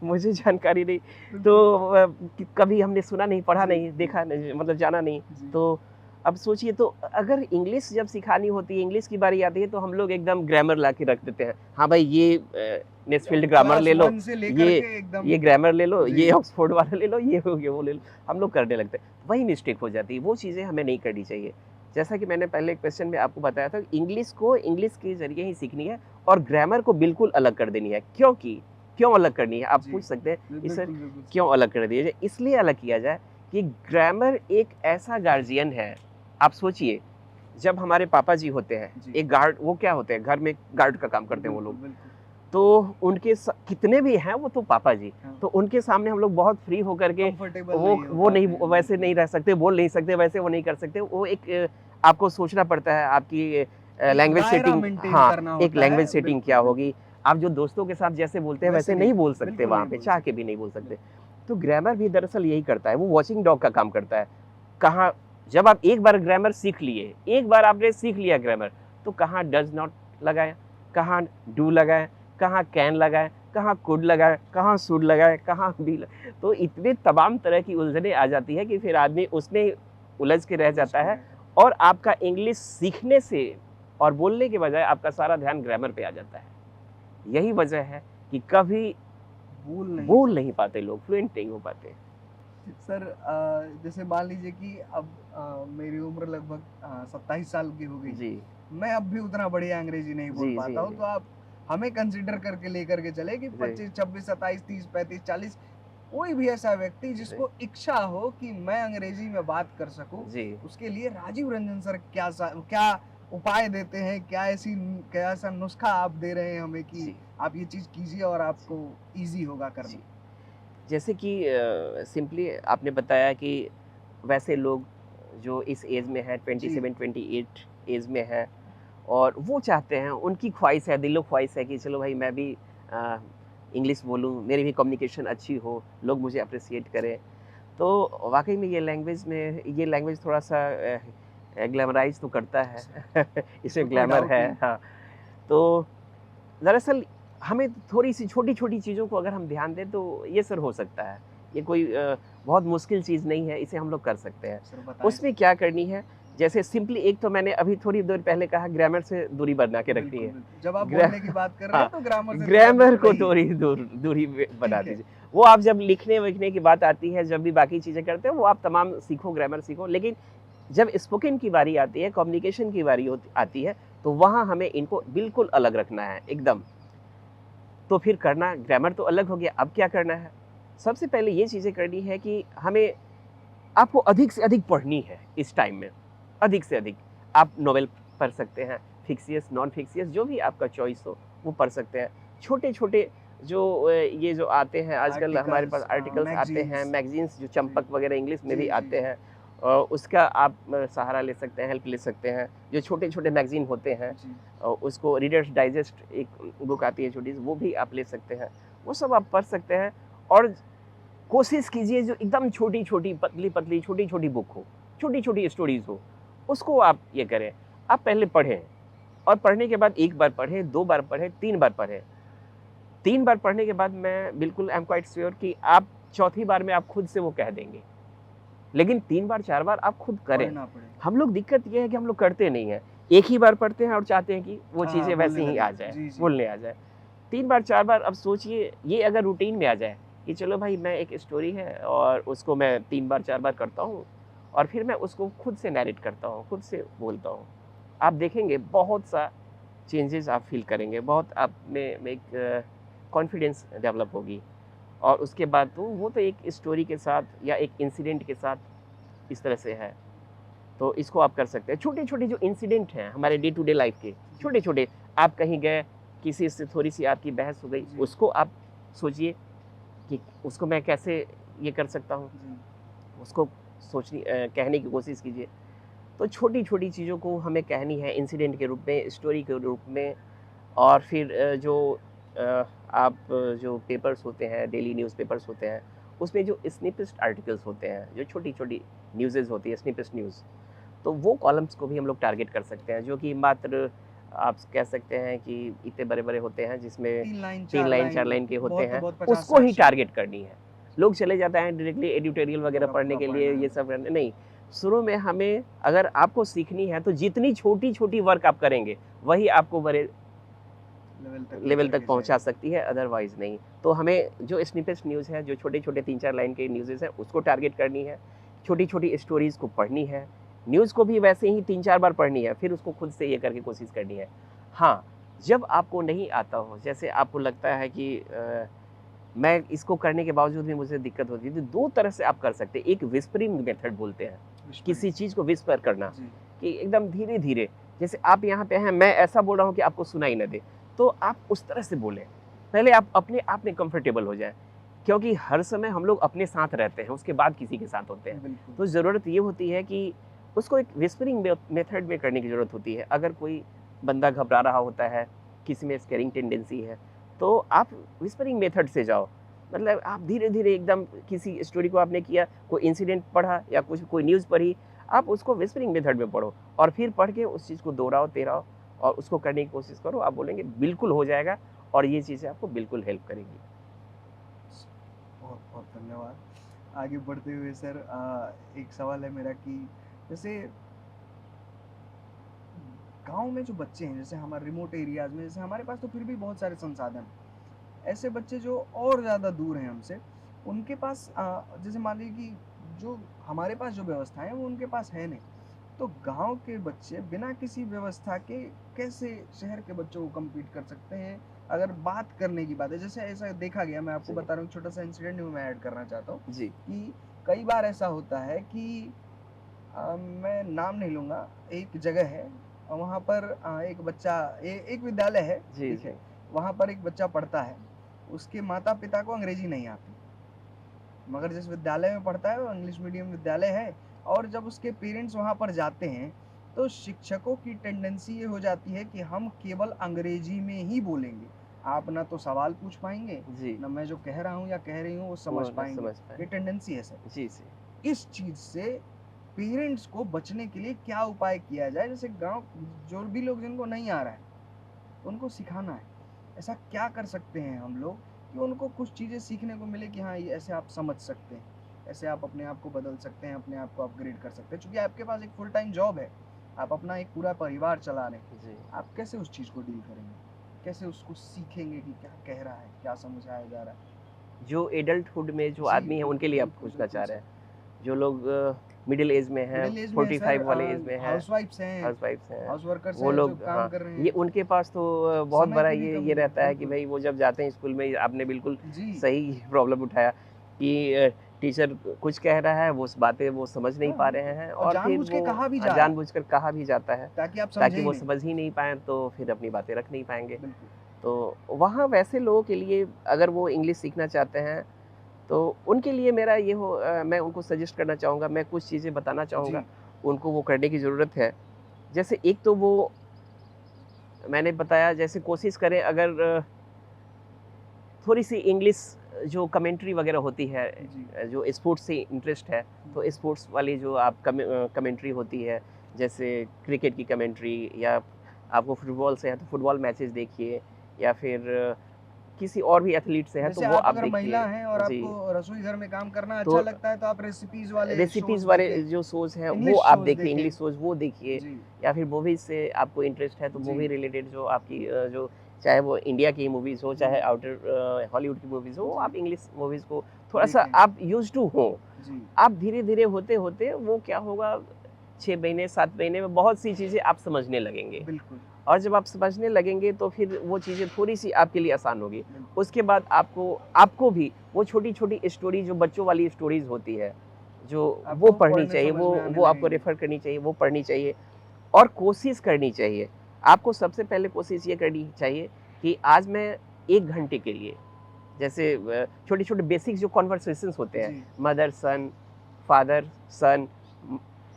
Speaker 1: मुझे जानकारी नहीं। तो
Speaker 2: बिल्कुल,
Speaker 1: कभी हमने सुना नहीं, पढ़ा
Speaker 2: जी,
Speaker 1: नहीं, देखा नहीं, मतलब जाना नहीं।
Speaker 2: जी,
Speaker 1: तो अब सोचिए, तो अगर इंग्लिश जब सिखानी होती है, इंग्लिश की बारी आती है, तो हम लोग एकदम ग्रामर ला के रख देते हैं। हाँ भाई, ये नेस्फील्ड ग्रामर
Speaker 2: क्लास
Speaker 1: ले लो,
Speaker 2: 1 से लेकर
Speaker 1: ये
Speaker 2: के एकदम
Speaker 1: ये ग्रामर ले लो,
Speaker 2: जी,
Speaker 1: ये ऑक्सफोर्ड वाला ले लो, ये हो गया, वो ले लो। हम लोग करने लगते हैं, वही मिस्टेक हो जाती है। वो चीज़ें हमें नहीं करनी चाहिए। जैसा कि मैंने पहले एक क्वेश्चन में आपको बताया था, इंग्लिश को इंग्लिश के ज़रिए ही सीखनी है और ग्रामर को बिल्कुल अलग कर देनी है। क्योंकि क्यों अलग करनी है? आप
Speaker 2: जी।
Speaker 1: पूछ सकते हैं कि सर
Speaker 2: बिल्कुल, बिल्कुल सर।
Speaker 1: क्यों अलग कर दिया जाए? इसलिए अलग किया जाए कि ग्रामर एक ऐसा गार्जियन है। आप सोचिए, जब हमारे पापा जी होते हैं,
Speaker 2: जी,
Speaker 1: एक गार्ड, वो क्या होते हैं, घर में गार्ड का काम करते हैं वो
Speaker 2: बिल्कुल,
Speaker 1: लोग।
Speaker 2: बिल्कुल।
Speaker 1: तो उनके कितने भी हैं, वो तो पापा जी,
Speaker 2: हाँ,
Speaker 1: तो उनके सामने हम लोग बहुत फ्री होकर के
Speaker 2: कंफर्टेबल नहीं हो
Speaker 1: वो नहीं,
Speaker 2: पाते हैं,
Speaker 1: वैसे
Speaker 2: बिल्कुल।
Speaker 1: नहीं रह सकते, बोल नहीं सकते, वैसे वो नहीं कर सकते। वो एक आपको सोचना पड़ता है, आपकी
Speaker 2: एक
Speaker 1: लैंग्वेज
Speaker 2: दायरा
Speaker 1: सेटिंग,
Speaker 2: मेंटेन
Speaker 1: हाँ,
Speaker 2: करना
Speaker 1: एक
Speaker 2: होता
Speaker 1: लैंग्वेज
Speaker 2: है,
Speaker 1: सेटिंग
Speaker 2: बिल्कुल,
Speaker 1: क्या
Speaker 2: बिल्कुल।
Speaker 1: होगी। आप जो दोस्तों के साथ जैसे बोलते हैं
Speaker 2: वैसे
Speaker 1: वैसे
Speaker 2: नहीं,
Speaker 1: नहीं बोल सकते,
Speaker 2: बिल्कुल
Speaker 1: वहाँ
Speaker 2: नहीं
Speaker 1: पे
Speaker 2: बोल
Speaker 1: चाह के
Speaker 2: सकते।
Speaker 1: भी नहीं बोल सकते।
Speaker 2: बिल्कुल,
Speaker 1: तो ग्रामर भी दरअसल यही करता है, वो वॉचिंग डॉग का काम करता है। कहाँ, जब आप एक बार ग्रामर सीख लिए, एक बार आपने सीख लिया ग्रामर, तो कहाँ डज नॉट लगाएं, कहाँ डू लगाएं, कहाँ कैन लगाएं, कहाँ कुड लगाएं, कहाँ शुड लगाएं, कहाँ बी तो इतने तमाम तरह की उलझने आ जाती है कि फिर आदमी उसमें उलझ के रह
Speaker 2: उलझ
Speaker 1: जाता
Speaker 2: के
Speaker 1: है।
Speaker 2: रह जाते हैं।
Speaker 1: और आपका इंग्लिश सीखने से और बोलने के बजाय आपका सारा ध्यान ग्रामर पे आ जाता है। यही वजह है कि कभी
Speaker 2: भूल नहीं
Speaker 1: बोल
Speaker 2: पाते।
Speaker 1: नहीं पाते लोग, फ्लुएंट नहीं हो पाते।
Speaker 2: सर जैसे मान लीजिए कि अब मेरी उम्र लगभग 27 साल की हो गई।
Speaker 1: जी,
Speaker 2: मैं अब भी उतना बढ़िया अंग्रेजी नहीं बोल
Speaker 1: जी, जी,
Speaker 2: पाता हूँ,
Speaker 1: जी,
Speaker 2: तो आप हमें कंसीडर करके लेकर के चले कि
Speaker 1: जी,
Speaker 2: 25, 26, 27, 30, 35, 40 कोई भी ऐसा व्यक्ति
Speaker 1: जी,
Speaker 2: जिसको इच्छा हो कि मैं अंग्रेजी में बात कर सकूँ,
Speaker 1: जी,
Speaker 2: उसके लिए राजीव रंजन सर क्या उपाय देते हैं? क्या ऐसा नुस्खा आप दे रहे हैं हमें कि
Speaker 1: जी,
Speaker 2: आप ये चीज़ कीजिए और
Speaker 1: जी,
Speaker 2: आपको ईज़ी होगा
Speaker 1: जी।
Speaker 2: करना?
Speaker 1: जैसे कि सिंपली आपने बताया कि वैसे लोग जो इस एज में है,
Speaker 2: जी।
Speaker 1: 27-28 एज में है, और वो चाहते हैं, उनकी ख्वाहिश है, दिलो ख्वाहिश है कि चलो भाई मैं भी इंग्लिश बोलूँ, मेरी भी कम्युनिकेशन अच्छी हो, लोग मुझे अप्रिशिएट करें। तो वाक़ई में ये लैंग्वेज थोड़ा-सा ग्लैमराइज़ तो करता है।
Speaker 2: इसमें
Speaker 1: इसमें
Speaker 2: कोई
Speaker 1: ग्लैमर
Speaker 2: डाउट
Speaker 1: है,
Speaker 2: नहीं।
Speaker 1: हाँ। तो दरअसल हमें थोड़ी-सी छोटी-छोटी चीज़ों को अगर हम ध्यान दें, तो ये सर हो सकता है। ये कोई बहुत मुश्किल चीज़ नहीं है, इसे हम लोग कर सकते हैं।
Speaker 2: सर बताएँ
Speaker 1: उसमें
Speaker 2: सर।
Speaker 1: क्या करनी है, जैसे सिंपली एक तो मैंने अभी थोड़ी देर पहले कहा, ग्रामर से दूरी बना के रखनी
Speaker 2: बिल्कुल,
Speaker 1: है।
Speaker 2: बिल्कुल। जब आप
Speaker 1: ग्रा
Speaker 2: बोलने की बात कर रहे हैं
Speaker 1: हाँ,
Speaker 2: तो ग्रामर से थोड़ा
Speaker 1: ग्रामर
Speaker 2: दूर
Speaker 1: को
Speaker 2: रहिए।
Speaker 1: थोड़ी दूरी बना
Speaker 2: ठीक है।
Speaker 1: दीजिए। वो आप जब लिखने-विखने की बात आती है, जब भी बाकी चीज़ें करते हो, वो आप तमाम सीखो, ग्रामर सीखो। लेकिन जब स्पोकन की बारी आती है, कम्युनिकेशन की बारी होती आती है, तो वहाँ हमें इनको बिल्कुल अलग रखना है, एकदम। तो फिर करना, ग्रामर तो अलग हो गया, अब क्या करना है? सबसे पहले ये चीज़ें करनी है कि हमें आपको अधिक से अधिक पढ़नी है इस टाइम में, अधिक से अधिक। आप नॉवेल पढ़ सकते हैं, फ़िक्शियस, नॉन फ़िक्शियस, जो भी आपका चॉइस हो, वो पढ़ सकते हैं। छोटे-छोटे जो ये जो आते हैं आजकल, हमारे पास
Speaker 2: आर्टिकल्स
Speaker 1: आर्टिकल्स आते हैं,
Speaker 2: मैगज़ीन्स
Speaker 1: मैगज़ीन्स जो
Speaker 2: जी।
Speaker 1: चंपक वगैरह इंग्लिश में भी
Speaker 2: जी, जी,
Speaker 1: आते
Speaker 2: जी।
Speaker 1: हैं, उसका आप सहारा ले सकते हैं, हेल्प ले सकते हैं। जो छोटे-छोटे मैगज़ीन होते हैं,
Speaker 2: जी,
Speaker 1: उसको रीडर्स डाइजेस्ट एक बुक आती है छोटी सी, वो भी आप ले सकते हैं। वो सब आप पढ़ सकते हैं, और कोशिश कीजिए जो एकदम छोटी-छोटी, पतली-पतली, छोटी-छोटी बुक हो, छोटी-छोटी स्टोरीज़ हो, उसको आप ये करें। आप पहले पढ़ें, और पढ़ने के बाद 1 बार पढ़ें, 2 बार पढ़ें, 3 बार पढ़ें। 3 बार पढ़ने के बाद मैं बिल्कुल आई एम क्वाइट श्योर कि आप चौथी बार में आप खुद से वो कह देंगे। लेकिन 3 बार 4 बार आप खुद करें।
Speaker 2: पढ़ना पड़ेगा।
Speaker 1: हम लोग, दिक्कत ये है कि हम लोग करते नहीं हैं। एक ही बार पढ़ते हैं और चाहते हैं कि वो
Speaker 2: हाँ,
Speaker 1: चीज़ें
Speaker 2: बोलने
Speaker 1: वैसे ही
Speaker 2: लग
Speaker 1: आ
Speaker 2: जाए।
Speaker 1: जाएँ,
Speaker 2: जी, जी।
Speaker 1: बोलने आ जाएँ। 3 बार 4 बार अब सोचिए, ये अगर रूटीन में आ जाए कि चलो भाई मैं एक स्टोरी है और उसको मैं 3 बार 4 बार करता हूँ, और फिर मैं उसको खुद से नैरेट करता हूँ, खुद से बोलता हूँ। आप देखेंगे बहुत सा चेंजेज़ आप फ़ील करेंगे, बहुत आप में एक कॉन्फिडेंस डेवलप होगी, और उसके बाद तो वो तो एक स्टोरी के साथ या एक इंसिडेंट के साथ इस तरह से है। तो इसको आप कर सकते हैं। छोटे-छोटे जो इंसिडेंट हैं हमारे डे टू डे लाइफ़ के,
Speaker 2: जी,
Speaker 1: छोटे-छोटे, आप कहीं गए, किसी से थोड़ी-सी आपकी बहस हो गई,
Speaker 2: जी,
Speaker 1: उसको आप सोचिए कि उसको मैं कैसे ये कर सकता हूँ,
Speaker 2: जी।
Speaker 1: उसको कहने की कोशिश कीजिए। तो छोटी-छोटी चीज़ों को हमें कहनी है इंसिडेंट के रूप में, स्टोरी के रूप में। और फिर आप जो पेपर्स होते हैं, डेली न्यूज़पेपर्स होते हैं, उसमें जो स्निपेस्ट आर्टिकल्स होते हैं, जो छोटी-छोटी न्यूज़ेज़ होती है, स्निपेस्ट न्यूज़, तो वो कॉलम्स को भी हम लोग टारगेट कर सकते हैं, जो कि मात्र आप कह सकते हैं कि इतने बड़े-बड़े होते हैं, जिसमें
Speaker 2: 3 लाइन
Speaker 1: 3
Speaker 2: 4
Speaker 1: लाइन, 4
Speaker 2: लाइन,
Speaker 1: लाइन के होते
Speaker 2: बहुत तो
Speaker 1: हैं,
Speaker 2: बहुत
Speaker 1: उसको ही
Speaker 2: 50-60 शब्द
Speaker 1: टारगेट करनी है। लोग चले जाते हैं डायरेक्टली एडिटोरियल वगैरह पढ़ने
Speaker 2: पूरा-पूरा
Speaker 1: के लिए,
Speaker 2: पढ़ना
Speaker 1: ये
Speaker 2: है।
Speaker 1: सब करने नहीं। शुरू में हमें अगर आपको सीखनी है, तो जितनी छोटी-छोटी वर्क आप करेंगे, वही आपको बड़े
Speaker 2: लेवल तक
Speaker 1: लेवल
Speaker 2: लेकर
Speaker 1: तक
Speaker 2: के
Speaker 1: पहुंचा
Speaker 2: जाएगी।
Speaker 1: सकती है, अदरवाइज नहीं। तो हमें जो स्निपेस्ट न्यूज़ है, जो छोटे-छोटे 3-4 लाइन के न्यूज़ेज़ हैं, उसको टारगेट करनी है। छोटी-छोटी स्टोरीज़ को पढ़नी है। न्यूज़ को भी वैसे ही 3-4 बार पढ़नी है, फिर उसको खुद से ये करके कोशिश करनी है। हाँ, जब आपको नहीं आता हो, जैसे आपको लगता है कि मैं इसको करने के बावजूद भी मुझे दिक्कत होती है, तो 2 तरह से आप कर सकते हैं। एक व्हिस्परिंग मेथड बोलते हैं,
Speaker 2: विस्परिंग।
Speaker 1: किसी चीज़ को व्हिस्पर करना,
Speaker 2: जी,
Speaker 1: कि एकदम धीरे-धीरे, जैसे आप यहाँ पे हैं, मैं ऐसा बोल रहा हूँ कि आपको सुनाई ना दे, तो आप उस तरह से बोलें। पहले आप अपने आप में कंफर्टेबल हो जाएँ, क्योंकि हर समय हम लोग अपने साथ रहते हैं, उसके बाद किसी के साथ होते हैं।
Speaker 2: बिल्कुल।
Speaker 1: तो ज़रूरत ये होती है कि उसको एक व्हिस्परिंग मेथड में करने की ज़रूरत होती है। अगर कोई बंदा घबरा रहा होता है, किसी में स्कैरिंग टेंडेंसी है, तो आप व्हिस्परिंग मेथड से जाओ। मतलब आप धीरे-धीरे एकदम किसी स्टोरी को आपने किया, कोई इंसिडेंट पढ़ा या कुछ कोई न्यूज़ पढ़ी, आप उसको व्हिस्परिंग मेथड में पढ़ो और फिर पढ़ के उस चीज़ को दोहराओ, तेराओ और उसको करने की कोशिश करो। आप बोलेंगे बिल्कुल हो जाएगा और ये चीज़ें आपको बिल्कुल हेल्प करेंगी।
Speaker 2: बहुत-बहुत धन्यवाद। आगे बढ़ते हुए सर एक सवाल है मेरा कि जैसे गाँव में जो बच्चे हैं, जैसे हमारे रिमोट एरियाज़ में, जैसे हमारे पास तो फिर भी बहुत सारे संसाधन हैं। ऐसे बच्चे जो और ज़्यादा दूर हैं हमसे, उनके पास जैसे मान लीजिए कि जो हमारे पास जो व्यवस्था है, वो उनके पास है नहीं। तो गाँव के बच्चे बिना किसी व्यवस्था के कैसे शहर के बच्चों को कम्पीट कर सकते हैं? अगर बात करने की बात है, जैसे ऐसा देखा गया, मैं आपको
Speaker 1: जी,
Speaker 2: बता रहा हूँ, छोटा-सा इंसिडेंट भी मैं ऐड करना चाहता हूँ
Speaker 1: जी,
Speaker 2: कि कई बार ऐसा होता है कि मैं नाम नहीं लूँगा, एक जगह है वहाँ पर एक बच्चा एक विद्यालय है,
Speaker 1: जी,
Speaker 2: ठीक
Speaker 1: जी,
Speaker 2: है? वहाँ पर एक बच्चा पढ़ता है, उसके माता-पिता को अंग्रेजी नहीं आती, मगर जिस विद्यालय में पढ़ता है वो इंग्लिश मीडियम विद्यालय है और जब उसके पेरेंट्स वहाँ पर जाते हैं, तो शिक्षकों की टेंडेंसी ये हो जाती है कि हम केवल अंग्रेजी में ही बोलेंगे। आप ना तो सवाल पूछ पाएँगे,
Speaker 1: जी,
Speaker 2: ना मैं जो कह रहा हूँ या कह रही हूँ वो समझ
Speaker 1: वो ना
Speaker 2: पाएँगे।
Speaker 1: समझ
Speaker 2: ये
Speaker 1: पाएँ।
Speaker 2: टेंडेंसी है सर।
Speaker 1: जी, जी।
Speaker 2: इस चीज़ से पेरेंट्स को बचने के लिए क्या उपाय किया जाए? जैसे गाँव जो भी लोग जिनको नहीं आ रहा है, उनको सिखाना है। ऐसा क्या कर सकते हैं हम लोग कि उनको कुछ चीज़ें सीखने को मिले कि हाँ, ये ऐसे आप समझ सकते हैं। ऐसे आप अपने आप को बदल सकते हैं, अपने आप को अपग्रेड कर सकते हैं। चूँकि आपके पास एक फुल टाइम जॉब है, आप अपना एक पूरा परिवार चला रहे हैं।
Speaker 1: जी।
Speaker 2: आप कैसे उस चीज़ को डील करेंगे? कैसे उसको सीखेंगे कि क्या कह रहा है, क्या समझाया जा रहा है?
Speaker 1: जो एडल्टहुड में जो
Speaker 2: जी,
Speaker 1: आदमी है उनके
Speaker 2: बिल्कुल,
Speaker 1: लिए आप
Speaker 2: बिल्कुल,
Speaker 1: पूछना
Speaker 2: बिल्कुल
Speaker 1: चाह रहे
Speaker 2: सर।
Speaker 1: हैं। जो लोग मिडल एज में हैं,
Speaker 2: मिडल एज में है सर,
Speaker 1: 45 वाले एज में हैं,
Speaker 2: हाउसवाइफ्स हैं,
Speaker 1: हाउसवाइफ्स हैं,
Speaker 2: हाउस वर्कर्स
Speaker 1: वो
Speaker 2: हैं जो
Speaker 1: लोग,
Speaker 2: काम
Speaker 1: हाँ,
Speaker 2: कर रहे
Speaker 1: ये
Speaker 2: हैं।
Speaker 1: उनके पास तो बहुत
Speaker 2: समय
Speaker 1: बड़ा
Speaker 2: की भी
Speaker 1: ये
Speaker 2: कमी है,
Speaker 1: रहता है कि
Speaker 2: बिल्कुल।
Speaker 1: भई वो जब जाते हैं स्कूल में, आपने बिल्कुल
Speaker 2: जी,
Speaker 1: सही प्रॉब्लम उठाया कि टीचर कुछ कह रहा है, वो उस बातें वो समझ नहीं
Speaker 2: हाँ,
Speaker 1: पा रहे
Speaker 2: बिल्कुल
Speaker 1: हैं
Speaker 2: और
Speaker 1: और फिर
Speaker 2: जानबूझ के
Speaker 1: वो
Speaker 2: कहा भी जा रहा है,
Speaker 1: जानबूझकर कहा भी जाता है,
Speaker 2: ताकि आप समझे
Speaker 1: ताकि
Speaker 2: ही
Speaker 1: वो
Speaker 2: नहीं।
Speaker 1: समझ ही नहीं पाएँ, तो फिर अपनी बातें रख नहीं पाएँगे।
Speaker 2: बिल्कुल,
Speaker 1: तो वहाँ वैसे लोगों के लिए अगर वो इंग्लिश सीखना चाहते हैं, तो उनके लिए मेरा मैं उनको सजेस्ट करना चाहूँगा, मैं कुछ चीज़ें बताना चाहूँगा,
Speaker 2: जी,
Speaker 1: उनको वो करने की ज़रूरत है। जैसे एक तो वो मैंने बताया, जैसे कोशिश करें अगर थोड़ी-सी इंग्लिश जो कमेंट्री वगैरह होती है,
Speaker 2: जी,
Speaker 1: जो स्पोर्ट्स से इंटरेस्ट है, तो स्पोर्ट्स वाली जो आप कमेंट्री होती है, जैसे क्रिकेट की कमेंट्री, या आपको फुटबॉल से है तो फुटबॉल मैचेस देखिए, या फिर किसी और भी एथलीट से है तो
Speaker 2: जैसे
Speaker 1: वो
Speaker 2: आप
Speaker 1: आप
Speaker 2: अगर महिला
Speaker 1: देखिए।
Speaker 2: हैं और
Speaker 1: जी,
Speaker 2: आपको रसोई घर में काम करना
Speaker 1: तो
Speaker 2: अच्छा लगता है, तो आप रेसिपीज़ वाले
Speaker 1: रेसिपीज़
Speaker 2: शोज़
Speaker 1: वाले
Speaker 2: देखें,
Speaker 1: जो शोज़ हैं वो
Speaker 2: इंग्लिश
Speaker 1: आप
Speaker 2: शोज़
Speaker 1: देखिए,
Speaker 2: देखें।
Speaker 1: इंग्लिश शोज़ वो देखिए,
Speaker 2: जी,
Speaker 1: या फिर मूवीज़ से आपको इंटरेस्ट है तो
Speaker 2: जी,
Speaker 1: मूवी रिलेटेड जो आपकी जो चाहे वो इंडिया की मूवीज़ हो, चाहे
Speaker 2: हुँ,
Speaker 1: आउटर हॉलीवुड की मूवीज़ हो,
Speaker 2: जी,
Speaker 1: आप इंग्लिश मूवीज़ को थोड़ा-सा
Speaker 2: देखें।
Speaker 1: आप यूज़्ड टू हो।
Speaker 2: जी,
Speaker 1: आप धीरे-धीरे होते-होते वो क्या होगा, 6 महीने, 7 महीने में बहुत सी चीज़ें आप समझने लगेंगे।
Speaker 2: बिल्कुल,
Speaker 1: और जब आप समझने लगेंगे तो फिर वो चीज़ें थोड़ी-सी आपके लिए आसान होगी।
Speaker 2: बिल्कुल।
Speaker 1: उसके बाद आपको आपको भी वो छोटी-छोटी स्टोरी, जो बच्चों वाली स्टोरीज़ होती है, जो वो
Speaker 2: आपको
Speaker 1: पढ़नी
Speaker 2: पढ़ने
Speaker 1: चाहिए,
Speaker 2: समझ में आने
Speaker 1: वो आपको
Speaker 2: लगेंगी।
Speaker 1: रेफ़र करनी चाहिए, वो पढ़नी चाहिए और कोशिश करनी चाहिए। आपको सबसे पहले कोशिश ये करनी चाहिए कि आज मैं 1 घंटे के लिए, जैसे छोटे-छोटे बेसिक जो कन्वर्सेशंस होते हैं,
Speaker 2: जी,
Speaker 1: मदर सन, फादर सन,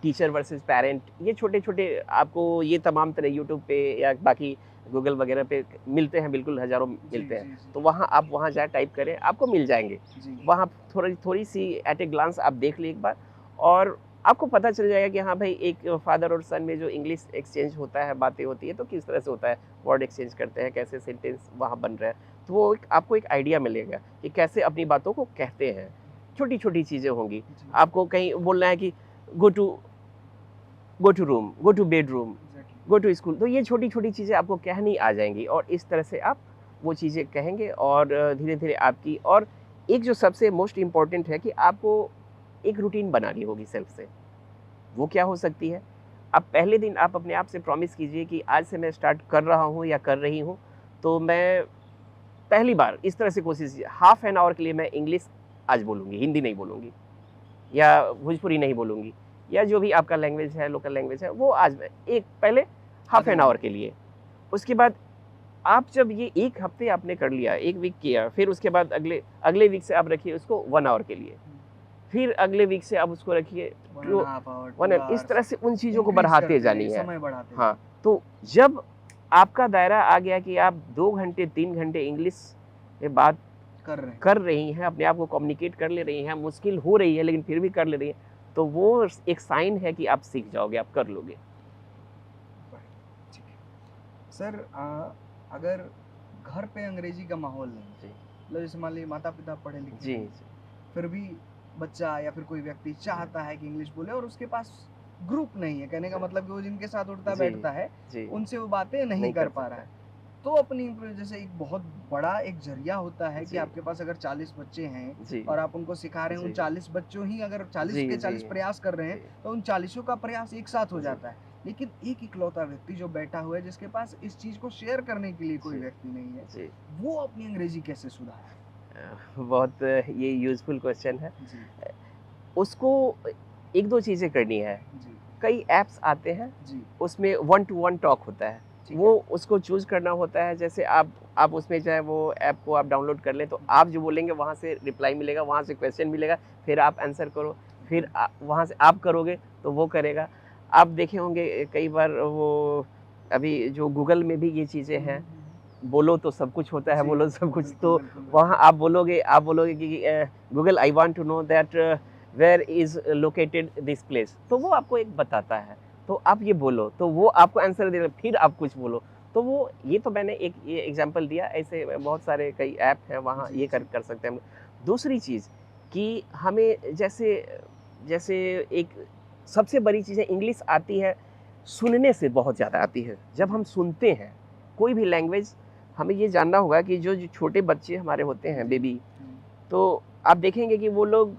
Speaker 1: टीचर वर्सेस पेरेंट, ये छोटे-छोटे आपको ये तमाम तरह यूट्यूब पे या बाकी गूगल वगैरह पे मिलते हैं, बिल्कुल हज़ारों
Speaker 2: जी,
Speaker 1: मिलते
Speaker 2: जी,
Speaker 1: हैं।
Speaker 2: जी।
Speaker 1: तो वहाँ आप वहाँ जाए टाइप करें, आपको मिल जाएँगे।
Speaker 2: जी।
Speaker 1: वहाँ थोड़ी-सी एट ए ग्लांस आप देख लें एक बार और आपको पता चल जाएगा कि हाँ भाई, एक फादर और सन में जो इंग्लिश एक्सचेंज होता है, बातें होती है, तो किस तरह से होता है, वर्ड एक्सचेंज करते हैं, कैसे सेंटेंस वहाँ बन रहे हैं। तो वो एक आपको एक आइडिया मिलेगा कि कैसे अपनी बातों को कहते हैं। छोटी-छोटी चीज़ें होंगी।
Speaker 2: जी।
Speaker 1: आपको कहीं बोलना है कि go to go to room, go to bedroom,
Speaker 2: exactly.
Speaker 1: Go to school, तो ये छोटी-छोटी चीज़ें आपको कहनी आ जाएँगी और इस तरह से आप वो चीज़ें कहेंगे और धीरे-धीरे आपकी और एक जो सबसे मोस्ट इम्पोर्टेंट है कि आपको एक रूटीन बनानी होगी सेल्फ से। वो क्या हो सकती है? आप पहले दिन आप अपने आप से प्रॉमिस कीजिए कि आज से मैं स्टार्ट कर रहा हूँ या कर रही हूँ, तो मैं पहली बार इस तरह से कोशिश कीजिए, हाफ एन आवर के लिए मैं इंग्लिश आज बोलूँगी, हिंदी नहीं बोलूँगी या भोजपुरी नहीं बोलूँगी या जो भी आपका लैंग्वेज है, लोकल लैंग्वेज है, वो आज मैं एक पहले हाफ
Speaker 2: आधे
Speaker 1: एन आवर
Speaker 2: घंटे।
Speaker 1: के लिए। उसके बाद आप जब ये 1 हफ्ते आपने कर लिया, 1 वीक किया, फिर उसके बाद अगले अगले वीक से आप रखिए उसको 1 आवर के लिए।
Speaker 2: हुँ।
Speaker 1: फिर अगले वीक से आप उसको रखिए
Speaker 2: 1
Speaker 1: टू
Speaker 2: एंड हाफ आवर,
Speaker 1: 1
Speaker 2: 2
Speaker 1: इस तरह
Speaker 2: आवर्स
Speaker 1: से उन चीज़ों को
Speaker 2: इंक्रीज़
Speaker 1: बढ़ाते
Speaker 2: करते
Speaker 1: जानी
Speaker 2: जाइए,
Speaker 1: है।
Speaker 2: समय बढ़ाते
Speaker 1: हाँ,
Speaker 2: जाइए।
Speaker 1: तो जब आपका दायरा आ गया कि आप 2 घंटे, 3 घंटे इंग्लिश में बात
Speaker 2: कर रहे हैं।
Speaker 1: कर रही हैं, अपने आप को कम्युनिकेट कर ले रही हैं, मुश्किल हो रही है लेकिन फिर भी कर ले रही हैं, तो वो एक साइन है कि आप सीख जाओगे, आप कर लोगे।
Speaker 2: राइट, ठीक है। सर अगर घर पे अंग्रेजी का माहौल नहीं है,
Speaker 1: जी,
Speaker 2: मतलब जैसे मान लीजिए माता-पिता पढ़े लिखे
Speaker 1: जी,
Speaker 2: हैं, फिर भी बच्चा या फिर कोई व्यक्ति चाहता है कि इंग्लिश बोले और उसके पास ग्रुप नहीं है, कहने का मतलब कि वो जिनके साथ उठता
Speaker 1: जी,
Speaker 2: बैठता है,
Speaker 1: जी,
Speaker 2: उनसे वो बातें नहीं
Speaker 1: नहीं
Speaker 2: कर
Speaker 1: कर
Speaker 2: पा रहा
Speaker 1: सकता।
Speaker 2: है। तो अपनी जैसे एक बहुत बड़ा एक ज़रिया होता है कि
Speaker 1: जी,
Speaker 2: आपके पास अगर 40 बच्चे हैं
Speaker 1: जी,
Speaker 2: और आप उनको सिखा रहे हैं, उन
Speaker 1: जी,
Speaker 2: 40 बच्चों ही अगर 40
Speaker 1: जी,
Speaker 2: के
Speaker 1: जी,
Speaker 2: 40 प्रयास कर रहे हैं,
Speaker 1: जी,
Speaker 2: तो उन 40 का प्रयास एक साथ हो
Speaker 1: जी,
Speaker 2: जाता है। लेकिन एक इकलौता व्यक्ति जो बैठा हुआ है, जिसके पास इस चीज़ को शेयर करने के लिए कोई
Speaker 1: जी,
Speaker 2: व्यक्ति नहीं है,
Speaker 1: जी।
Speaker 2: वो अपनी अंग्रेज़ी कैसे सुधारे?
Speaker 1: बहुत ये यूज़फुल क्वेश्चन है।
Speaker 2: जी,
Speaker 1: उसको 1-2 चीज़ें करनी है।
Speaker 2: जी,
Speaker 1: कई ऐप्स आते हैं,
Speaker 2: जी,
Speaker 1: उसमें वन टू वन टॉक होता है।
Speaker 2: ठीक
Speaker 1: वो
Speaker 2: है।
Speaker 1: उसको चूज़ करना होता है, जैसे आप उसमें चाहे वो ऐप को आप डाउनलोड कर लें, तो आप जो बोलेंगे वहाँ से रिप्लाई मिलेगा, वहाँ से क्वेश्चन मिलेगा, फिर आप आंसर करो, फिर वहाँ से आप करोगे तो वो करेगा। आप देखे होंगे कई बार वो अभी जो गूगल में भी ये चीज़ें
Speaker 2: हुँ,
Speaker 1: हैं,
Speaker 2: हुँ, हुँ।
Speaker 1: बोलो तो सब कुछ होता है,
Speaker 2: जी,
Speaker 1: बोलो सब कुछ,
Speaker 2: बिल्कुल,
Speaker 1: तो
Speaker 2: बिल्कुल,
Speaker 1: वहाँ
Speaker 2: बिल्कुल।
Speaker 1: आप बोलोगे कि Google I want to know that where is located this place, तो वो आपको एक बताता है। तो आप ये बोलो, तो वो आपको आंसर देगा, फिर आप कुछ बोलो। तो वो ये तो मैंने एक ये एग्ज़ाम्पल दिया, ऐसे बहुत सारे कई ऐप हैं, वहाँ
Speaker 2: जी,
Speaker 1: ये कर
Speaker 2: जी।
Speaker 1: कर सकते हैं हम। दूसरी चीज़ कि हमें जैसे जैसे एक सबसे बड़ी चीज़ है, इंग्लिश आती है, सुनने से बहुत ज़्यादा आती है। जब हम सुनते हैं, कोई भी लैंग्वेज, हमें ये जानना होगा कि जो छोटे बच्चे हमारे होते हैं,
Speaker 2: जी।
Speaker 1: बेबी,
Speaker 2: हुँ।
Speaker 1: तो आप देखेंगे कि वो लोग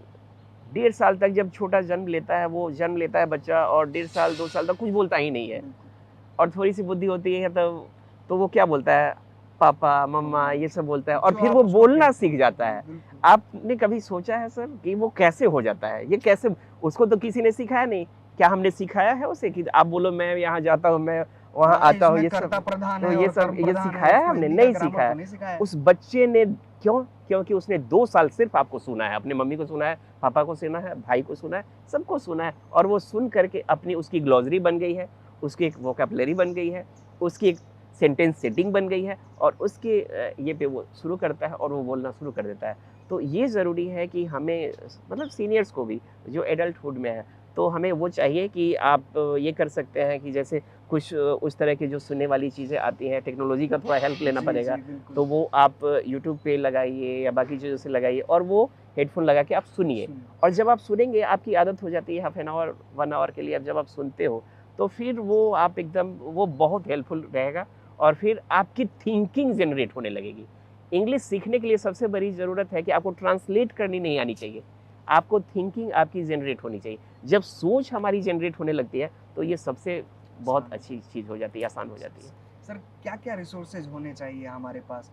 Speaker 1: 1.5 साल तक जब छोटा जन्म लेता है, वो जन्म लेता है बच्चा और 1.5 साल, 2 साल तक कुछ बोलता ही नहीं है।
Speaker 2: बिल्कुल।
Speaker 1: और थोड़ी-सी बुद्धि होती है तब तो वो क्या बोलता है, पापा, मम्मा,
Speaker 2: मम्मा,
Speaker 1: ये सब बोलता है और
Speaker 2: जो
Speaker 1: फिर
Speaker 2: आप
Speaker 1: वो
Speaker 2: उसको
Speaker 1: बोलना
Speaker 2: कहते
Speaker 1: सीख
Speaker 2: हैं।
Speaker 1: जाता
Speaker 2: जी,
Speaker 1: है।
Speaker 2: बिल्कुल।
Speaker 1: आपने कभी सोचा है सर कि वो कैसे हो जाता है? ये कैसे, उसको तो किसी ने सिखाया नहीं। क्या हमने सिखाया है उसे कि आप बोलो मैं यहाँ जाता हूँ, मैं वहाँ
Speaker 2: हाँ,
Speaker 1: आता हूँ,
Speaker 2: इसमें
Speaker 1: ये
Speaker 2: कर्ता
Speaker 1: सब?
Speaker 2: प्रधान
Speaker 1: तो
Speaker 2: है
Speaker 1: ये
Speaker 2: और
Speaker 1: सब
Speaker 2: कर्म
Speaker 1: ये
Speaker 2: प्रधान है,
Speaker 1: सिखाया है
Speaker 2: उसको
Speaker 1: हमने?
Speaker 2: हिंदी का
Speaker 1: नहीं
Speaker 2: ग्रामर
Speaker 1: सिखाया
Speaker 2: तो
Speaker 1: है।
Speaker 2: नहीं सिखाया है।
Speaker 1: उस बच्चे ने क्यों? क्योंकि उसने 2 साल सिर्फ़ आपको सुना है, अपनी मम्मी को सुना है, पापा को सुना है, भाई को सुना है, सबको सुना है और वो सुन कर के अपनी उसकी ग्लॉसरी बन गई है, उसकी एक वोकैब्युलरी बन गई है, उसकी एक सेंटेंस सेटिंग बन गई है और उसके ये पे वो शुरू करता है और वो बोलना शुरू कर देता है। तो ये ज़रूरी है कि हमें मतलब सीनियर्स को भी जो एडल्टहुड में है, तो हमें वो चाहिए कि आप ये कर सकते हैं कि जैसे कुछ उस तरह की जो सुनने वाली चीज़ें आती हैं, टेक्नोलॉजी का थोड़ा हेल्प लेना
Speaker 2: जी,
Speaker 1: पड़ेगा।
Speaker 2: जी, बिल्कुल।
Speaker 1: तो वो आप यूट्यूब पे लगाइए या बाकी चीज़ों से लगाइए और वो हेडफ़ोन लगा के आप सुनिए।
Speaker 2: सुनिए।
Speaker 1: और जब आप सुनेंगे, आपकी आदत हो जाती है हाफ एन आवर, 1 आवर के लिए अब जब आप सुनते हो, तो फिर वो आप एकदम वो बहुत हेल्पफुल रहेगा और फिर आपकी थिंकिंग जनरेट होने लगेगी। इंग्लिश सीखने के लिए सबसे बड़ी ज़रूरत है कि आपको ट्रांसलेट करनी नहीं आनी चाहिए। आपको थिंकिंग आपकी जनरेट होनी चाहिए। जब सोच हमारी जनरेट होने लगती है, तो ये सबसे बहुत
Speaker 2: आसान।
Speaker 1: अच्छी चीज़ हो जाती है, आसान हो जाती है।
Speaker 2: सर, क्या-क्या रिसोर्सेज़ होने चाहिए हमारे पास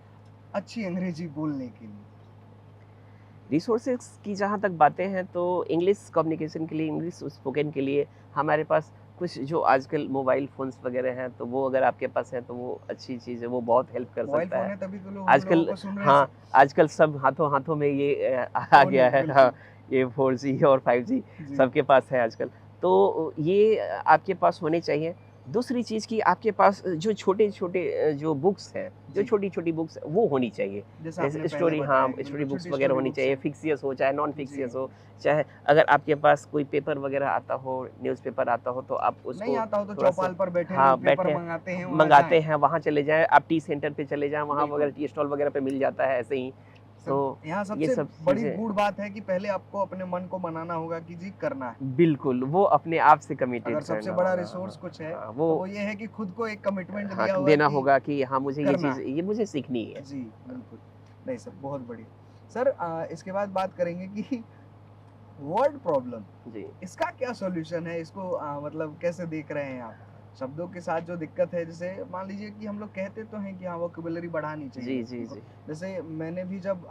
Speaker 2: अच्छी अंग्रेजी बोलने के लिए?
Speaker 1: रिसोर्सेज़ की जहाँ तक बातें हैं, तो इंग्लिश कम्युनिकेशन के लिए, इंग्लिश स्पोकन के लिए हमारे पास कुछ जो आजकल मोबाइल फ़ोन्स वगैरह हैं, तो वो अगर आपके पास हैं, तो वो अच्छी चीज़ है, वो बहुत हेल्प कर
Speaker 2: मोबाइल
Speaker 1: सकता
Speaker 2: फ़ोन
Speaker 1: है।
Speaker 2: है तभी तो लोग हम लोगों
Speaker 1: आजकल
Speaker 2: को सुन रहे हैं
Speaker 1: हाँ,
Speaker 2: सर।
Speaker 1: आजकल सब हाथों-हाथों में ये आ
Speaker 2: फ़ोन
Speaker 1: गया
Speaker 2: है,
Speaker 1: है, हाँ,
Speaker 2: बिल्कुल।
Speaker 1: ये 4G और 5G
Speaker 2: जी,
Speaker 1: सबके पास है आजकल। तो ये आपके पास होने चाहिए। दूसरी चीज़ कि आपके पास जो छोटे-छोटे जो बुक्स हैं, जो
Speaker 2: जी।
Speaker 1: छोटी-छोटी बुक्स वो होनी चाहिए।
Speaker 2: जैसा आपने
Speaker 1: जैसे
Speaker 2: पहले
Speaker 1: स्टोरी,
Speaker 2: बताया
Speaker 1: हाँ,
Speaker 2: कि
Speaker 1: स्टोरी
Speaker 2: बिल्कुल
Speaker 1: बुक्स
Speaker 2: छोटी
Speaker 1: वगैरह
Speaker 2: स्टोरी
Speaker 1: होनी
Speaker 2: बुक्स
Speaker 1: चाहिए,
Speaker 2: हैं।
Speaker 1: फिक्सियस हो चाहे नॉन
Speaker 2: जी।
Speaker 1: फिक्सियस हो, चाहे अगर आपके पास कोई पेपर वगैरह आता हो, न्यूज़पेपर आता हो तो आप
Speaker 2: नहीं
Speaker 1: उसको
Speaker 2: आता हो तो
Speaker 1: थोड़ा-सा,
Speaker 2: चौपाल पर बैठे
Speaker 1: हाँ,
Speaker 2: लोग पेपर
Speaker 1: बैठे
Speaker 2: मंगाते हैं, वहाँ
Speaker 1: मंगाते
Speaker 2: जाएँ।
Speaker 1: हैं, वहाँ चले जाएँ, आप टी सेंटर पे चले जाएँ, वहाँ वगैरह
Speaker 2: बिल्कुल।
Speaker 1: टी स्टॉल वगैरह पे मिल जाता है ऐसे ही। तो
Speaker 2: सब यहाँ
Speaker 1: ये
Speaker 2: सबसे
Speaker 1: सब
Speaker 2: बड़ी
Speaker 1: चीज़ें
Speaker 2: गूढ़ बात है कि पहले आपको अपने मन को मनाना होगा कि जी करना है।
Speaker 1: बिल्कुल, वो अपने आप से कमिटेड
Speaker 2: अगर सबसे
Speaker 1: करना
Speaker 2: बड़ा
Speaker 1: होगा।
Speaker 2: रिसोर्स कुछ है,
Speaker 1: हाँ,
Speaker 2: तो
Speaker 1: वो
Speaker 2: वो ये है कि खुद को एक कमिटमेंट
Speaker 1: हाँ,
Speaker 2: दिया हुआ है
Speaker 1: देना
Speaker 2: कि
Speaker 1: होगा कि हाँ, मुझे ये
Speaker 2: करना
Speaker 1: चीज़
Speaker 2: है।
Speaker 1: ये मुझे सीखनी है।
Speaker 2: जी, बिल्कुल। नहीं सर, बहुत बढ़िया। सर इसके बाद बात करेंगे कि वर्ड प्रॉब्लम,
Speaker 1: जी।
Speaker 2: इसका क्या सॉल्यूशन है? इसको मतलब कैसे देख रहे हैं आप? शब्दों के साथ जो दिक्कत है, जैसे मान लीजिए कि हम लोग कहते तो हैं कि हाँ, वोकैब्युलरी बढ़ानी चाहिए
Speaker 1: जी,
Speaker 2: व्यक्ति
Speaker 1: जी,
Speaker 2: को।
Speaker 1: जी।
Speaker 2: जैसे मैंने भी जब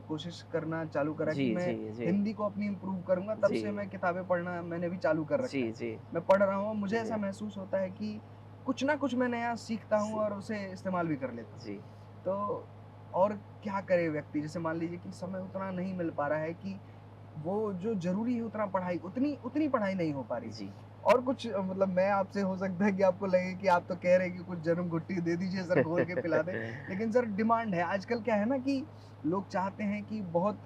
Speaker 2: कोशिश करना चालू करा
Speaker 1: जी,
Speaker 2: कि मैं
Speaker 1: जी, जी।
Speaker 2: हिंदी को अपनी इम्प्रूव करूँगा, तब
Speaker 1: जी।
Speaker 2: से मैं किताबें पढ़ना मैंने भी चालू कर रखा
Speaker 1: जी,
Speaker 2: है।
Speaker 1: जी।
Speaker 2: मैं पढ़ रहा हूँ, मुझे ऐसा
Speaker 1: जी।
Speaker 2: महसूस होता है कि कुछ ना कुछ मैं नया सीखता हूँ
Speaker 1: जी।
Speaker 2: और उसे इस्तेमाल भी कर लेता हूँ।
Speaker 1: जी।
Speaker 2: तो और क्या करे व्यक्ति? जैसे मान लीजिए कि समय उतना नहीं मिल पा रहा है कि वो जो ज़रूरी है उतना पढ़ाई उतनी उतनी पढ़ाई नहीं हो पा रही है।
Speaker 1: जी।
Speaker 2: और कुछ मतलब मैं आपसे हो सकता है कि आपको लगे कि आप तो कह रहे हैं कि कुछ जन्म घुट्टी दे दीजिए सर, घोल के पिला दें। लेकिन सर डिमांड है। आजकल क्या है ना कि लोग चाहते हैं कि बहुत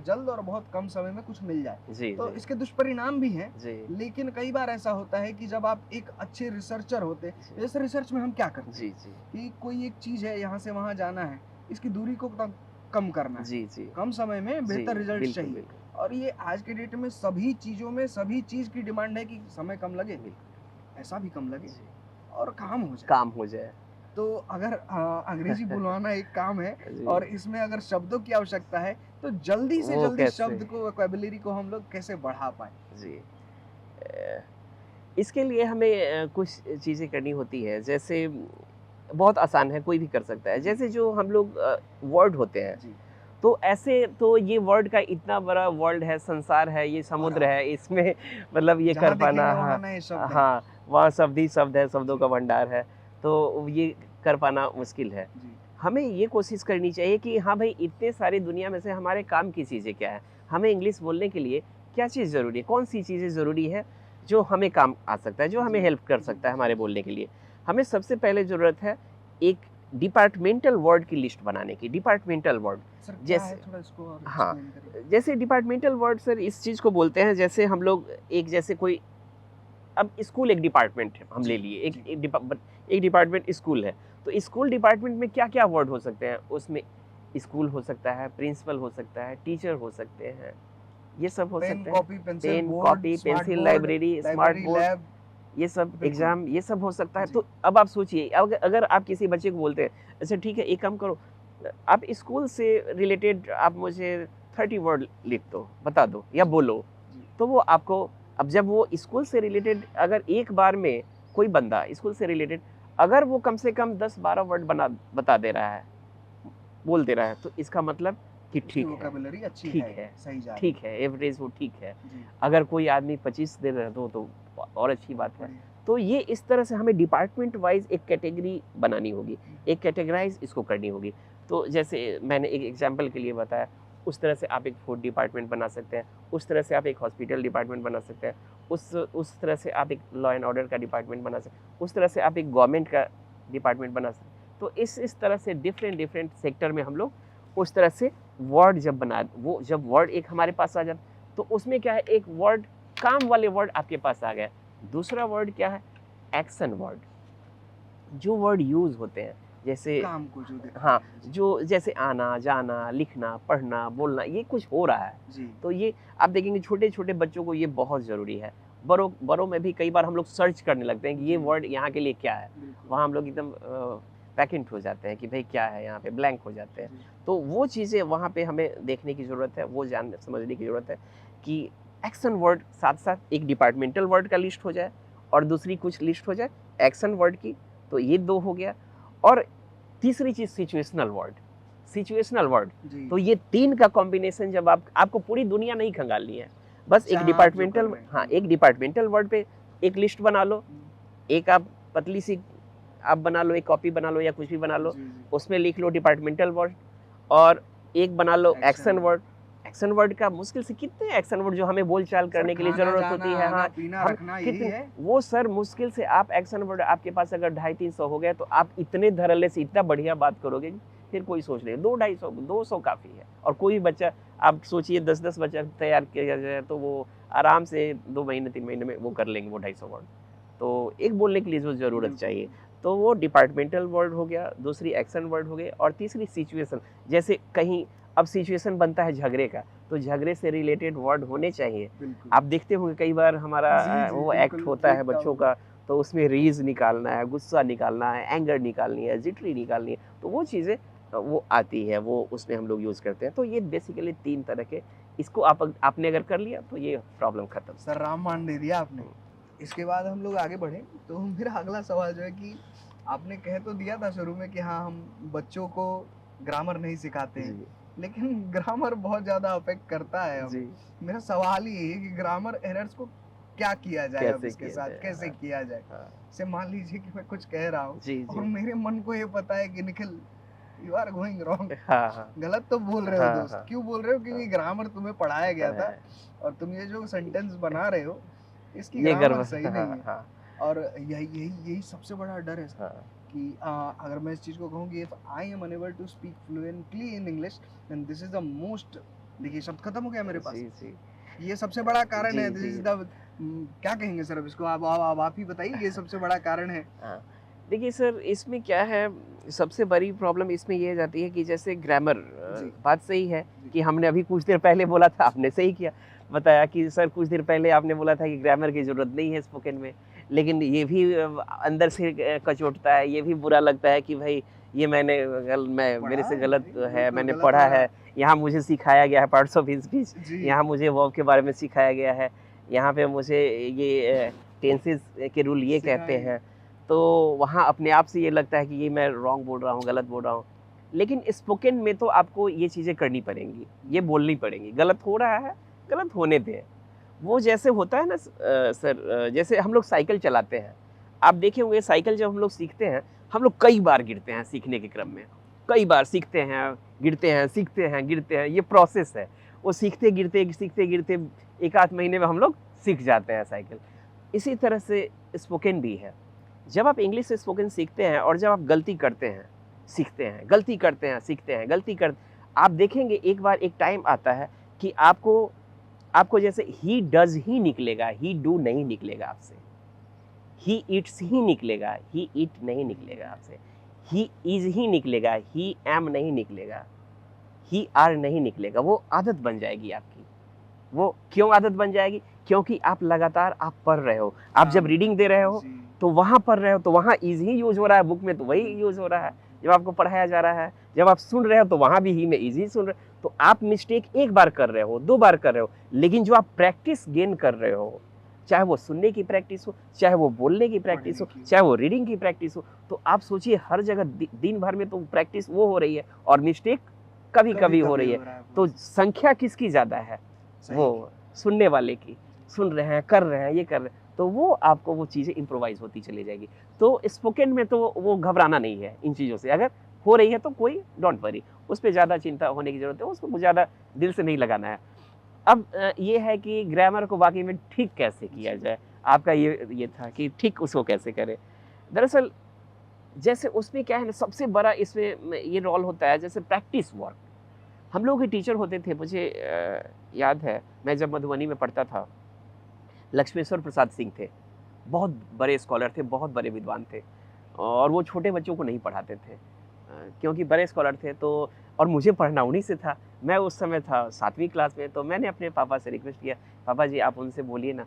Speaker 2: जल्द और बहुत कम समय में कुछ मिल जाए।
Speaker 1: जी,
Speaker 2: तो
Speaker 1: जी।
Speaker 2: इसके दुष्परिणाम भी हैं,
Speaker 1: जी।
Speaker 2: लेकिन कई बार ऐसा होता है कि जब आप एक अच्छे रिसर्चर होते हैं,
Speaker 1: जी।
Speaker 2: जैसे रिसर्च में हम क्या करते हैं
Speaker 1: जी, जी।
Speaker 2: कि कोई एक चीज़ है, यहाँ से वहाँ जाना है, इसकी दूरी को कम करना है।
Speaker 1: जी, जी।
Speaker 2: कम समय में
Speaker 1: जी,
Speaker 2: बेहतर रिजल्ट्स
Speaker 1: बिल्कुल,
Speaker 2: चाहिए।
Speaker 1: बिल्कुल।
Speaker 2: और ये आज के डेट में सभी चीज़ों में सभी चीज़ की डिमांड है कि समय कम लगे,
Speaker 1: बिल्कुल।
Speaker 2: पैसा भी कम लगे
Speaker 1: जी।
Speaker 2: और काम हो जाए।
Speaker 1: काम हो जाए।
Speaker 2: तो अगर अंग्रेजी बुलवाना एक काम है
Speaker 1: जी।
Speaker 2: और इसमें अगर शब्दों की आवश्यकता है, तो जल्दी से
Speaker 1: वो
Speaker 2: जल्दी
Speaker 1: कैसे?
Speaker 2: शब्द को वोकैब्युलरी को हम लोग कैसे बढ़ा पाएँ?
Speaker 1: जी। अ, इसके लिए हमें कुछ चीज़ें करनी होती है, जैसे बहुत आसान है, कोई भी कर सकता है।
Speaker 2: जी,
Speaker 1: जैसे जो हम लोग वर्ड होते हैं,
Speaker 2: जी।
Speaker 1: तो ऐसे तो ये वर्ल्ड का इतना बड़ा वर्ल्ड है, संसार है, ये
Speaker 2: भरा
Speaker 1: समुद्र है, इसमें मतलब ये कर
Speaker 2: जहाँ
Speaker 1: पाना,
Speaker 2: देखेंगे वहाँ
Speaker 1: हाँ,
Speaker 2: नए शब्द हैं।
Speaker 1: हाँ, वहाँ शब्द ही शब्द है, शब्दों
Speaker 2: जी,
Speaker 1: का भंडार है, तो ये कर पाना मुश्किल है।
Speaker 2: जी,
Speaker 1: हमें ये कोशिश करनी चाहिए कि हाँ भाई, इतने सारी दुनिया में से हमारे काम की चीज़ें क्या है? हमें इंग्लिश बोलने के लिए क्या चीज़ ज़रूरी है? कौन-सी चीज़ें ज़रूरी है, जो हमें काम आ सकता है, जो हमें
Speaker 2: जी,
Speaker 1: हेल्प कर
Speaker 2: जी,
Speaker 1: सकता है
Speaker 2: जी,
Speaker 1: हमारे
Speaker 2: जी।
Speaker 1: बोलने के लिए? हमें सबसे पहले ज़रूरत है एक डिपार्टमेंटल वर्ड की लिस्ट बनाने की, डिपार्टमेंटल वर्ड।
Speaker 2: सर क्या है
Speaker 1: जैसे,
Speaker 2: थोड़ा इसको और
Speaker 1: हाँ,
Speaker 2: एक्सप्लेन करिए?
Speaker 1: जैसे डिपार्टमेंटल वर्ड सर इस चीज़ को बोलते हैं, जैसे हम लोग एक जैसे कोई, अब स्कूल एक डिपार्टमेंट है, हम ले
Speaker 2: जी,
Speaker 1: लिए
Speaker 2: जी।
Speaker 1: एक डिपार्टमेंट स्कूल है, तो स्कूल डिपार्टमेंट में क्या-क्या वर्ड हो सकते हैं? उसमें स्कूल हो सकता है, प्रिंसिपल हो सकता है, टीचर हो सकते हैं, ये सब हो
Speaker 2: पेन,
Speaker 1: सकते हैं।
Speaker 2: Copy, pencil,
Speaker 1: pen,
Speaker 2: board,
Speaker 1: copy,
Speaker 2: smart
Speaker 1: pencil,
Speaker 2: board,
Speaker 1: library, smart
Speaker 2: library,
Speaker 1: board,
Speaker 2: lab,
Speaker 1: ये सब
Speaker 2: बिल्कुल।
Speaker 1: एग्ज़ाम, ये सब हो सकता है।
Speaker 2: जी,
Speaker 1: तो अब आप सोचिए, अग अगर आप किसी बच्चे को बोलते हैं, अच्छा ठीक है, एक काम करो, आप स्कूल से रिलेटेड आप मुझे 30 वर्ड लिख दो, बता दो या
Speaker 2: जी,
Speaker 1: बोलो।
Speaker 2: जी,
Speaker 1: तो वो आपको, अब जब वो स्कूल से रिलेटेड अगर एक बार में कोई बंदा स्कूल से रिलेटेड अगर वो कम से कम 10-12 वर्ड बता दे रहा है, बोल दे रहा है, तो इसका मतलब कि
Speaker 2: उसकी
Speaker 1: ठीक है,
Speaker 2: वोकैब्युलरी अच्छी
Speaker 1: ठीक
Speaker 2: है,
Speaker 1: है,
Speaker 2: सही जा रही
Speaker 1: ठीक है, एवरेज वो ठीक है।
Speaker 2: है। जी,
Speaker 1: अगर कोई आदमी 25 दे रहा है तो और अच्छी
Speaker 2: बहुत
Speaker 1: बात है।
Speaker 2: बढ़िया।
Speaker 1: तो ये इस तरह से हमें डिपार्टमेंट वाइज़ एक कैटेगरी बनानी होगी,
Speaker 2: हुँ,
Speaker 1: एक कैटेगराइज़ इसको करनी होगी। तो जैसे मैंने एक एग्ज़ाम्पल के लिए बताया, उस तरह से आप एक फूड डिपार्टमेंट बना सकते हैं, उस तरह से आप एक हॉस्पिटल डिपार्टमेंट बना सकते हैं, उस तरह से आप एक लॉ एंड ऑर्डर का डिपार्टमेंट बना सकते हैं, उस तरह से आप एक गवर्नमेंट का डिपार्टमेंट बना सकते हैं। तो इस तरह से डिफरेंट सेक्टर में हम लोग उस तरह से वर्ड जब वर्ड एक हमारे पास आ जाता, तो उसमें क्या है, एक वर्ड काम वाले वर्ड आपके पास आ गए। दूसरा वर्ड क्या है? एक्शन वर्ड, जो वर्ड यूज़ होते हैं, जैसे,
Speaker 2: काम को जो दिखाते
Speaker 1: हाँ,
Speaker 2: हैं। जी,
Speaker 1: जो जैसे आना, जाना, लिखना, पढ़ना, बोलना, ये कुछ हो रहा है।
Speaker 2: जी,
Speaker 1: तो ये आप देखेंगे छोटे-छोटे बच्चों को ये बहुत ज़रूरी है। बड़ों में भी कई बार हम लोग सर्च करने लगते हैं कि ये
Speaker 2: जी,
Speaker 1: वर्ड यहाँ के लिए क्या है?
Speaker 2: बिल्कुल।
Speaker 1: वहाँ हम लोग एकदम वैकेंट हो जाते हैं कि भई क्या है यहाँ पे? ब्लैंक हो जाते हैं।
Speaker 2: जी,
Speaker 1: तो वो चीज़ें वहाँ पे हमें देखने की ज़रूरत है, वो जान समझने की ज़रूरत है कि एक्शन वर्ड साथ-साथ एक डिपार्टमेंटल वर्ड का लिस्ट हो जाए और दूसरी कुछ लिस्ट हो जाए एक्शन वर्ड की, तो ये 2 हो गया। और तीसरी चीज़ सिचुएशनल वर्ड,
Speaker 2: जी,
Speaker 1: तो ये 3 का कॉम्बिनेशन जब आपको पूरी दुनिया नहीं खंगालनी है। बस
Speaker 2: जहाँ आप जो कर रहे हैं,
Speaker 1: एक
Speaker 2: बिल्कुल।
Speaker 1: डिपार्टमेंटल वर्ड पे एक लिस्ट बना लो,
Speaker 2: हुँ,
Speaker 1: एक आप पतली-सी आप बना लो, एक कॉपी बना लो या कुछ भी बना लो,
Speaker 2: जी, जी,
Speaker 1: उसमें लिख लो डिपार्टमेंटल वर्ड और एक बना लो
Speaker 2: action
Speaker 1: action
Speaker 2: word.
Speaker 1: Word. Action word का मुश्किल से कितने एक्शन वर्ड जो हमें बोलचाल करने के लिए
Speaker 2: खाना,
Speaker 1: जरूरत
Speaker 2: जाना,
Speaker 1: होती है,
Speaker 2: आना,
Speaker 1: हाँ
Speaker 2: पीना,
Speaker 1: हम
Speaker 2: रखना यही
Speaker 1: कितने
Speaker 2: है।
Speaker 1: वो सर मुश्किल से आप एक्शन वर्ड आपके पास अगर 250-300 हो गए तो आप इतने धड़ल्ले से इतना बढ़िया बात करोगे कि फिर कोई सोच ले 200-250 काफ़ी है। और कोई भी बच्चा आप सोचिए 10-10 बच्चा तैयार किया जाए तो वो आराम से 2 महीने 3 महीने में वो कर लेंगे वो 250 वर्ड। तो एक बोलने के लिए जो ज़रूरत
Speaker 2: बिल्कुल,
Speaker 1: चाहिए, तो वो डिपार्टमेंटल वर्ड हो गया, दूसरी एक्शन वर्ड हो गए और तीसरी सिचुएशन। जैसे कहीं अब सिचुएशन बनता है झगड़े का, तो झगड़े से रिलेटेड वर्ड होने चाहिए।
Speaker 2: बिल्कुल।
Speaker 1: आप देखते होंगे कई बार हमारा
Speaker 2: जी, जी,
Speaker 1: वो एक्ट
Speaker 2: बिल्कुल
Speaker 1: होता है
Speaker 2: देखता
Speaker 1: बच्चों
Speaker 2: हूँ।
Speaker 1: का, तो उसमें रेज़ निकालना है, गुस्सा निकालना है, एंगर निकालनी है, जिटरी निकालनी है, तो वो चीज़ें वो आती है, वो उसमें हम लोग यूज़ करते हैं। तो ये बेसिकली 3 तरह के, इसको आपने अगर कर लिया तो ये प्रॉब्लम खत्म।
Speaker 2: सर रामबाण दे दिया आपने।
Speaker 1: हुँ।
Speaker 2: इसके बाद हम लोग आगे बढ़े तो मेरा अगला सवाल जो है कि आपने कह तो दिया था शुरू में कि हाँ, हम बच्चों को ग्रामर नहीं सिखाते हैं,
Speaker 1: जी,
Speaker 2: लेकिन ग्रामर बहुत ज़्यादा अफ़ेक्ट करता है हमें।
Speaker 1: जी,
Speaker 2: मेरा सवाल ही यही है कि ग्रामर एरर्स को क्या किया जाए अब
Speaker 1: कैसे
Speaker 2: इसके
Speaker 1: किया
Speaker 2: साथ,
Speaker 1: जाए?
Speaker 2: कैसे
Speaker 1: हाँ,
Speaker 2: किया जाए?
Speaker 1: हाँ।
Speaker 2: जैसे मान लीजिए कि मैं कुछ कह रहा हूँ
Speaker 1: जी,
Speaker 2: और
Speaker 1: जी।
Speaker 2: मेरे मन को ये पता है कि Nikhil you are going wrong,
Speaker 1: हाँ, हाँ।
Speaker 2: गलत तो बोल रहे हो
Speaker 1: हाँ,
Speaker 2: दोस्त।
Speaker 1: हाँ,
Speaker 2: क्यों बोल रहे हो?
Speaker 1: हाँ।
Speaker 2: क्योंकि ग्रामर तुम्हें पढ़ाया गया था
Speaker 1: पढ़ाया है।
Speaker 2: और तुम ये जो सेंटेंस बना रहे हो, इसकी
Speaker 1: ये
Speaker 2: ग्रामर
Speaker 1: गर्व
Speaker 2: सही
Speaker 1: हाँ,
Speaker 2: नहीं है।
Speaker 1: हाँ,
Speaker 2: और यही यही यही सबसे बड़ा डर है सर
Speaker 1: हाँ।
Speaker 2: कि अगर मैं इस चीज़ को कहूँ कि if I am unable to speak fluently in English then this is the most, देखिए शब्द खत्म हो गया मेरे पास।
Speaker 1: जी, जी।
Speaker 2: ये सबसे बड़ा कारण
Speaker 1: जी,
Speaker 2: है, दिस
Speaker 1: जी।
Speaker 2: इज द क्या कहेंगे सर अब इसको? अब आप ही बताइए, ये सबसे बड़ा कारण है।
Speaker 1: हाँ, देखिए सर इसमें क्या है, सबसे बड़ी प्रॉब्लम इसमें ये आ जाती है कि जैसे ग्रामर
Speaker 2: जी,
Speaker 1: बात सही है
Speaker 2: जी।
Speaker 1: कि हमने अभी कुछ देर पहले बोला था, आपने सही किया, बताया कि सर कुछ देर पहले आपने बोला था कि ग्रामर की ज़रूरत नहीं है स्पोकन में। लेकिन ये भी अंदर से कचोटता है, ये भी बुरा लगता है कि भाई ये मैं मेरे
Speaker 2: पढ़ा
Speaker 1: से
Speaker 2: है
Speaker 1: गलत
Speaker 2: भाई,
Speaker 1: है,
Speaker 2: बिल्कुल
Speaker 1: मैंने
Speaker 2: गलत हो
Speaker 1: पढ़ा
Speaker 2: रहा
Speaker 1: है,
Speaker 2: है।
Speaker 1: यहाँ मुझे सिखाया गया है पार्ट्स ऑफ स्पीच,
Speaker 2: जी,
Speaker 1: यहाँ मुझे वर्ब के बारे में सिखाया गया है, यहाँ पे मुझे ये टेंसेस के रूल ये कहते
Speaker 2: सिखाएँ।
Speaker 1: हैं। तो वहाँ अपने आप से ये लगता है कि ये मैं रॉन्ग बोल रहा हूँ, गलत बोल रहा हूँ। लेकिन स्पोकन में तो आपको ये चीज़ें करनी पड़ेंगी, ये बोलनी पड़ेंगी। गलत हो रहा है, गलत होने दें। वो जैसे होता है ना सर, जैसे हम लोग साइकिल चलाते हैं। आप देखे होंगे साइकिल जब हम लोग सीखते हैं, हम लोग कई बार गिरते हैं सीखने के क्रम में। कई बार सीखते हैं, गिरते हैं, सीखते हैं, गिरते हैं, ये प्रोसेस है। वो सीखते गिरते 1 आध महीने में हम लोग सीख जाते हैं साइकिल। इसी तरह से स्पोकन भी है। जब आप इंग्लिश से स्पोकन सीखते हैं और जब आप गलती करते हैं, सीखते हैं, गलती करते हैं, सीखते हैं, आप देखेंगे एक बार एक टाइम आता है कि आपको आपको जैसे ही डज़ ही निकलेगा, ही डू नहीं निकलेगा आपसे। ही ईट्स ही निकलेगा, ही ईट नहीं निकलेगा आपसे। ही इज़ ही निकलेगा, ही एम नहीं निकलेगा, ही आर नहीं निकलेगा। वो आदत बन जाएगी आपकी। वो क्यों आदत बन जाएगी? क्योंकि आप लगातार आप पढ़ रहे हो। आप जब रीडिंग दे रहे हो,
Speaker 2: जी,
Speaker 1: तो वहाँ पढ़ रहे हो, तो वहाँ इज़ ही यूज़ हो रहा है, बुक में तो वही यूज़ हो रहा है, जब आपको पढ़ाया जा रहा है। जब आप सुन रहे हो, तो वहाँ भी ही में इज़ ही सुन रहे हो। तो आप मिस्टेक 1 बार कर रहे हो, 2 बार कर रहे हो, लेकिन जो आप प्रैक्टिस गेन कर रहे हो, चाहे वो सुनने की प्रैक्टिस हो, चाहे वो बोलने की प्रैक्टिस हो,
Speaker 2: पढ़ने की।
Speaker 1: चाहे वो रीडिंग की प्रैक्टिस हो, तो आप सोचिए हर जगह दिन भर में तो प्रैक्टिस वो हो रही है और मिस्टेक कभी-कभी हो रही है।
Speaker 2: हो रहा है।
Speaker 1: तो संख्या किसकी ज़्यादा है?
Speaker 2: सही।
Speaker 1: वो सुनने वाले की। सुन रहे हैं, कर रहे हैं, ये कर रहे हैं, तो वो आपको वो चीज़ें इम्प्रोवाइज़ होती चली जाएगी। तो स्पोकन में तो वो घबराना नहीं है इन चीज़ों से। अगर हो रही है तो कोई डोंट वरी, उस पे ज़्यादा चिंता होने की ज़रूरत है, उसको ज़्यादा दिल से नहीं लगाना है। अब ये है कि ग्रामर को वाक़ई में ठीक कैसे किया जाए? आपका ये था कि ठीक उसको कैसे करें? दरअसल जैसे उसमें क्या है ना, सबसे बड़ा इसमें ये रोल होता है जैसे प्रैक्टिस वर्क। हम लोग के टीचर होते थे, मुझे याद है मैं जब मधुबनी में पढ़ता था, लक्ष्मेश्वर प्रसाद सिंह थे। बहुत बड़े स्कॉलर थे, बहुत बड़े विद्वान थे और वो छोटे बच्चों को नहीं पढ़ाते थे, क्योंकि बड़े स्कॉलर थे तो, और मुझे पढ़ना उन्हीं से था। मैं उस समय था 7वीं क्लास में, तो मैंने अपने पापा से रिक्वेस्ट किया, पापा जी आप उनसे बोलिए ना।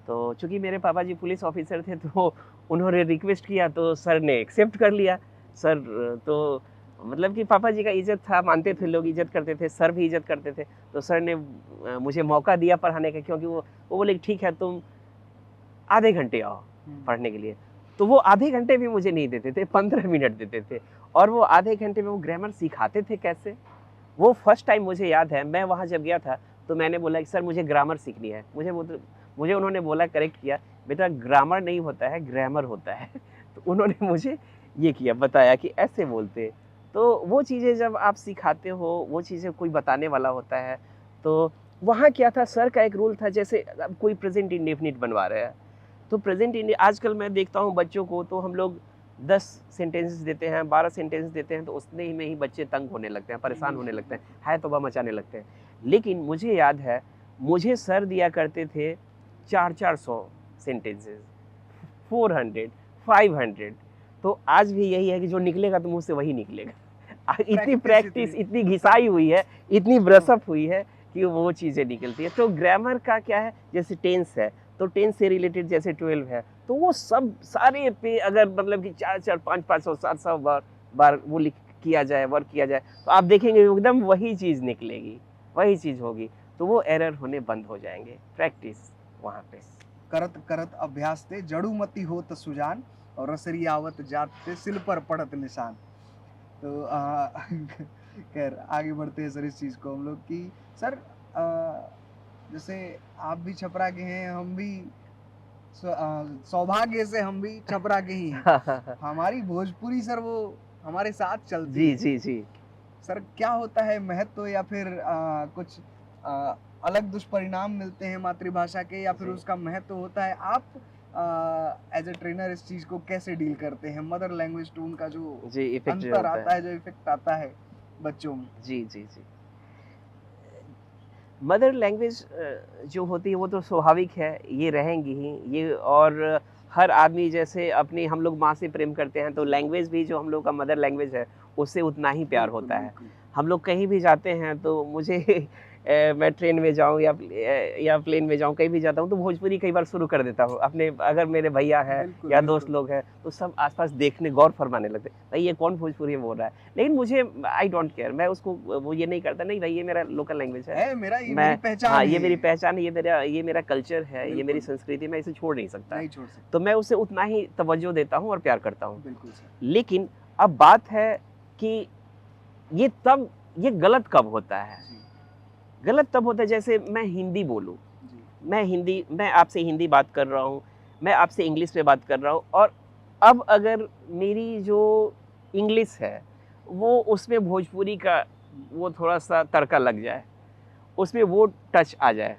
Speaker 1: तो चूँकि मेरे पापा जी पुलिस ऑफिसर थे, तो उन्होंने रिक्वेस्ट किया तो सर ने एक्सेप्ट कर लिया। सर तो मतलब कि पापा जी का इज़्ज़त था, मानते थे लोग, इज़्ज़त करते थे, सर भी इज़्ज़त करते थे। तो सर ने मुझे मौका दिया पढ़ाने का, क्योंकि वो बोले ठीक है तुम आधे घंटे आओ पढ़ने के लिए। तो वो आधे घंटे भी मुझे नहीं देते थे, 15 मिनट देते थे और वो आधे घंटे में वो ग्रामर सिखाते थे कैसे? वो फर्स्ट टाइम मुझे याद है, मैं वहाँ जब गया था, तो मैंने बोला कि सर मुझे ग्रामर सीखनी है। मुझे उन्होंने बोला, करेक्ट किया, बेटा ग्रामर नहीं होता है, ग्रामर होता है। तो उन्होंने मुझे ये किया, बताया कि ऐसे बोलते हैं। तो वो चीज़ें जब आप सिखाते हो, वो चीज़ें कोई बताने वाला होता है, तो वहाँ क्या था, सर का एक रूल था, जैसे अब कोई प्रेजेंट इंडेफिनिट बनवा रहा है तो प्रेजेंट इंडे आजकल मैं देखता हूँ बच्चों को, तो हम लोग 10 सेंटेंसेस देते हैं, 12 सेंटेंसेस देते हैं, तो उतने ही में ही बच्चे तंग होने लगते हैं, परेशान होने लगते हैं, हाय तौबा मचाने लगते हैं। लेकिन मुझे याद है, मुझे सर दिया करते थे 400 सेंटेंसेस, 400, 500। तो आज भी यही है कि जो निकलेगा तो मुँह से वही निकलेगा। इतनी प्रैक्टिस, इतनी घिसाई हुई है, इतनी ब्रशअप हुई है कि वो चीज़ें निकलती है। तो ग्रामर का क्या है, जैसे टेंस है, तो टेंस से रिलेटेड जैसे 12 है, तो वो सब सारे पे अगर मतलब कि 4-4, 500, 700 बार वो लिख किया जाए, वर्क किया जाए, तो आप देखेंगे एकदम वही चीज़ निकलेगी, वही चीज़ होगी। तो वो एरर होने बंद हो जाएंगे, प्रैक्टिस वहाँ पे।
Speaker 2: करत करत अभ्यास ते जड़ुमती होत सुजान और रसरी आवत जात ते सिल पर पड़त निशान। तो खैर आगे बढ़ते हैं सर इस चीज़ को हम लोग कि सर जैसे आप भी छपरा के हैं, हम भी सौभाग्य से हम भी छपरा के ही हैं। हमारी भोजपुरी सर वो हमारे साथ चलती
Speaker 1: जी,
Speaker 2: है।
Speaker 1: जी, जी।
Speaker 2: सर क्या होता है महत्व या फिर कुछ अ, अलग दुष्परिणाम मिलते हैं मातृभाषा के या फिर
Speaker 1: जी।
Speaker 2: उसका महत्व होता है? आप एज ए ट्रेनर इस चीज़ को कैसे डील करते हैं? मदर लैंग्वेज टू उनका जो
Speaker 1: जी, इफ़ेक्ट जो
Speaker 2: अंतर
Speaker 1: होता
Speaker 2: आता
Speaker 1: है।
Speaker 2: है, जो इफ़ेक्ट आता है बच्चों में।
Speaker 1: जी, जी, जी। मदर लैंग्वेज जो होती है वो तो स्वाभाविक है, ये रहेंगी ही ये। और हर आदमी जैसे अपनी हम लोग माँ से प्रेम करते हैं, तो लैंग्वेज भी जो हम लोग का मदर लैंग्वेज है, उससे उतना ही प्यार
Speaker 2: बिल्कुल,
Speaker 1: होता है।
Speaker 2: बिल्कुल।
Speaker 1: हम लोग कहीं भी जाते हैं तो मुझे मैं ट्रेन में जाऊँ या प्लेन में जाऊँ, कहीं भी जाता हूँ तो भोजपुरी कई बार शुरू कर देता हूँ। अपने अगर मेरे भैया हैं
Speaker 2: बिल्कुल,
Speaker 1: या दोस्त
Speaker 2: बिल्कुल।
Speaker 1: लोग हैं, तो सब आस-पास देखने गौर फरमाने लगते हैं, भाई ये कौन भोजपुरी बोल रहा है? लेकिन मुझे आई डोंट केयर, मैं उसको वो ये नहीं करता, नहीं भाई ये मेरा लोकल लैंग्वेज है।
Speaker 2: है मेरा ये मेरी
Speaker 1: मैं हाँ,
Speaker 2: पहचान
Speaker 1: ये
Speaker 2: है
Speaker 1: मेरी
Speaker 2: ये।
Speaker 1: पहचान है, ये मेरा कल्चर है, ये मेरी
Speaker 2: बिल्कुल,
Speaker 1: संस्कृति, मैं इसे छोड़ नहीं सकता।
Speaker 2: नहीं छोड़ सकते।
Speaker 1: तो मैं उसे उतना ही तवज्जो देता हूँ और प्यार करता हूँ।
Speaker 2: बिल्कुल सर।
Speaker 1: लेकिन अब बात है कि ये गलत कब होता है?
Speaker 2: जी,
Speaker 1: गलत तब होता है जैसे मैं हिंदी बोलूँ,
Speaker 2: जी।
Speaker 1: मैं आपसे हिंदी बात कर रहा हूँ, मैं आपसे इंग्लिश में बात कर रहा हूँ, और अब अगर मेरी जो इंग्लिश है, वो उसमें भोजपुरी का वो थोड़ा-सा तड़का लग जाए, उसमें वो टच आ जाए,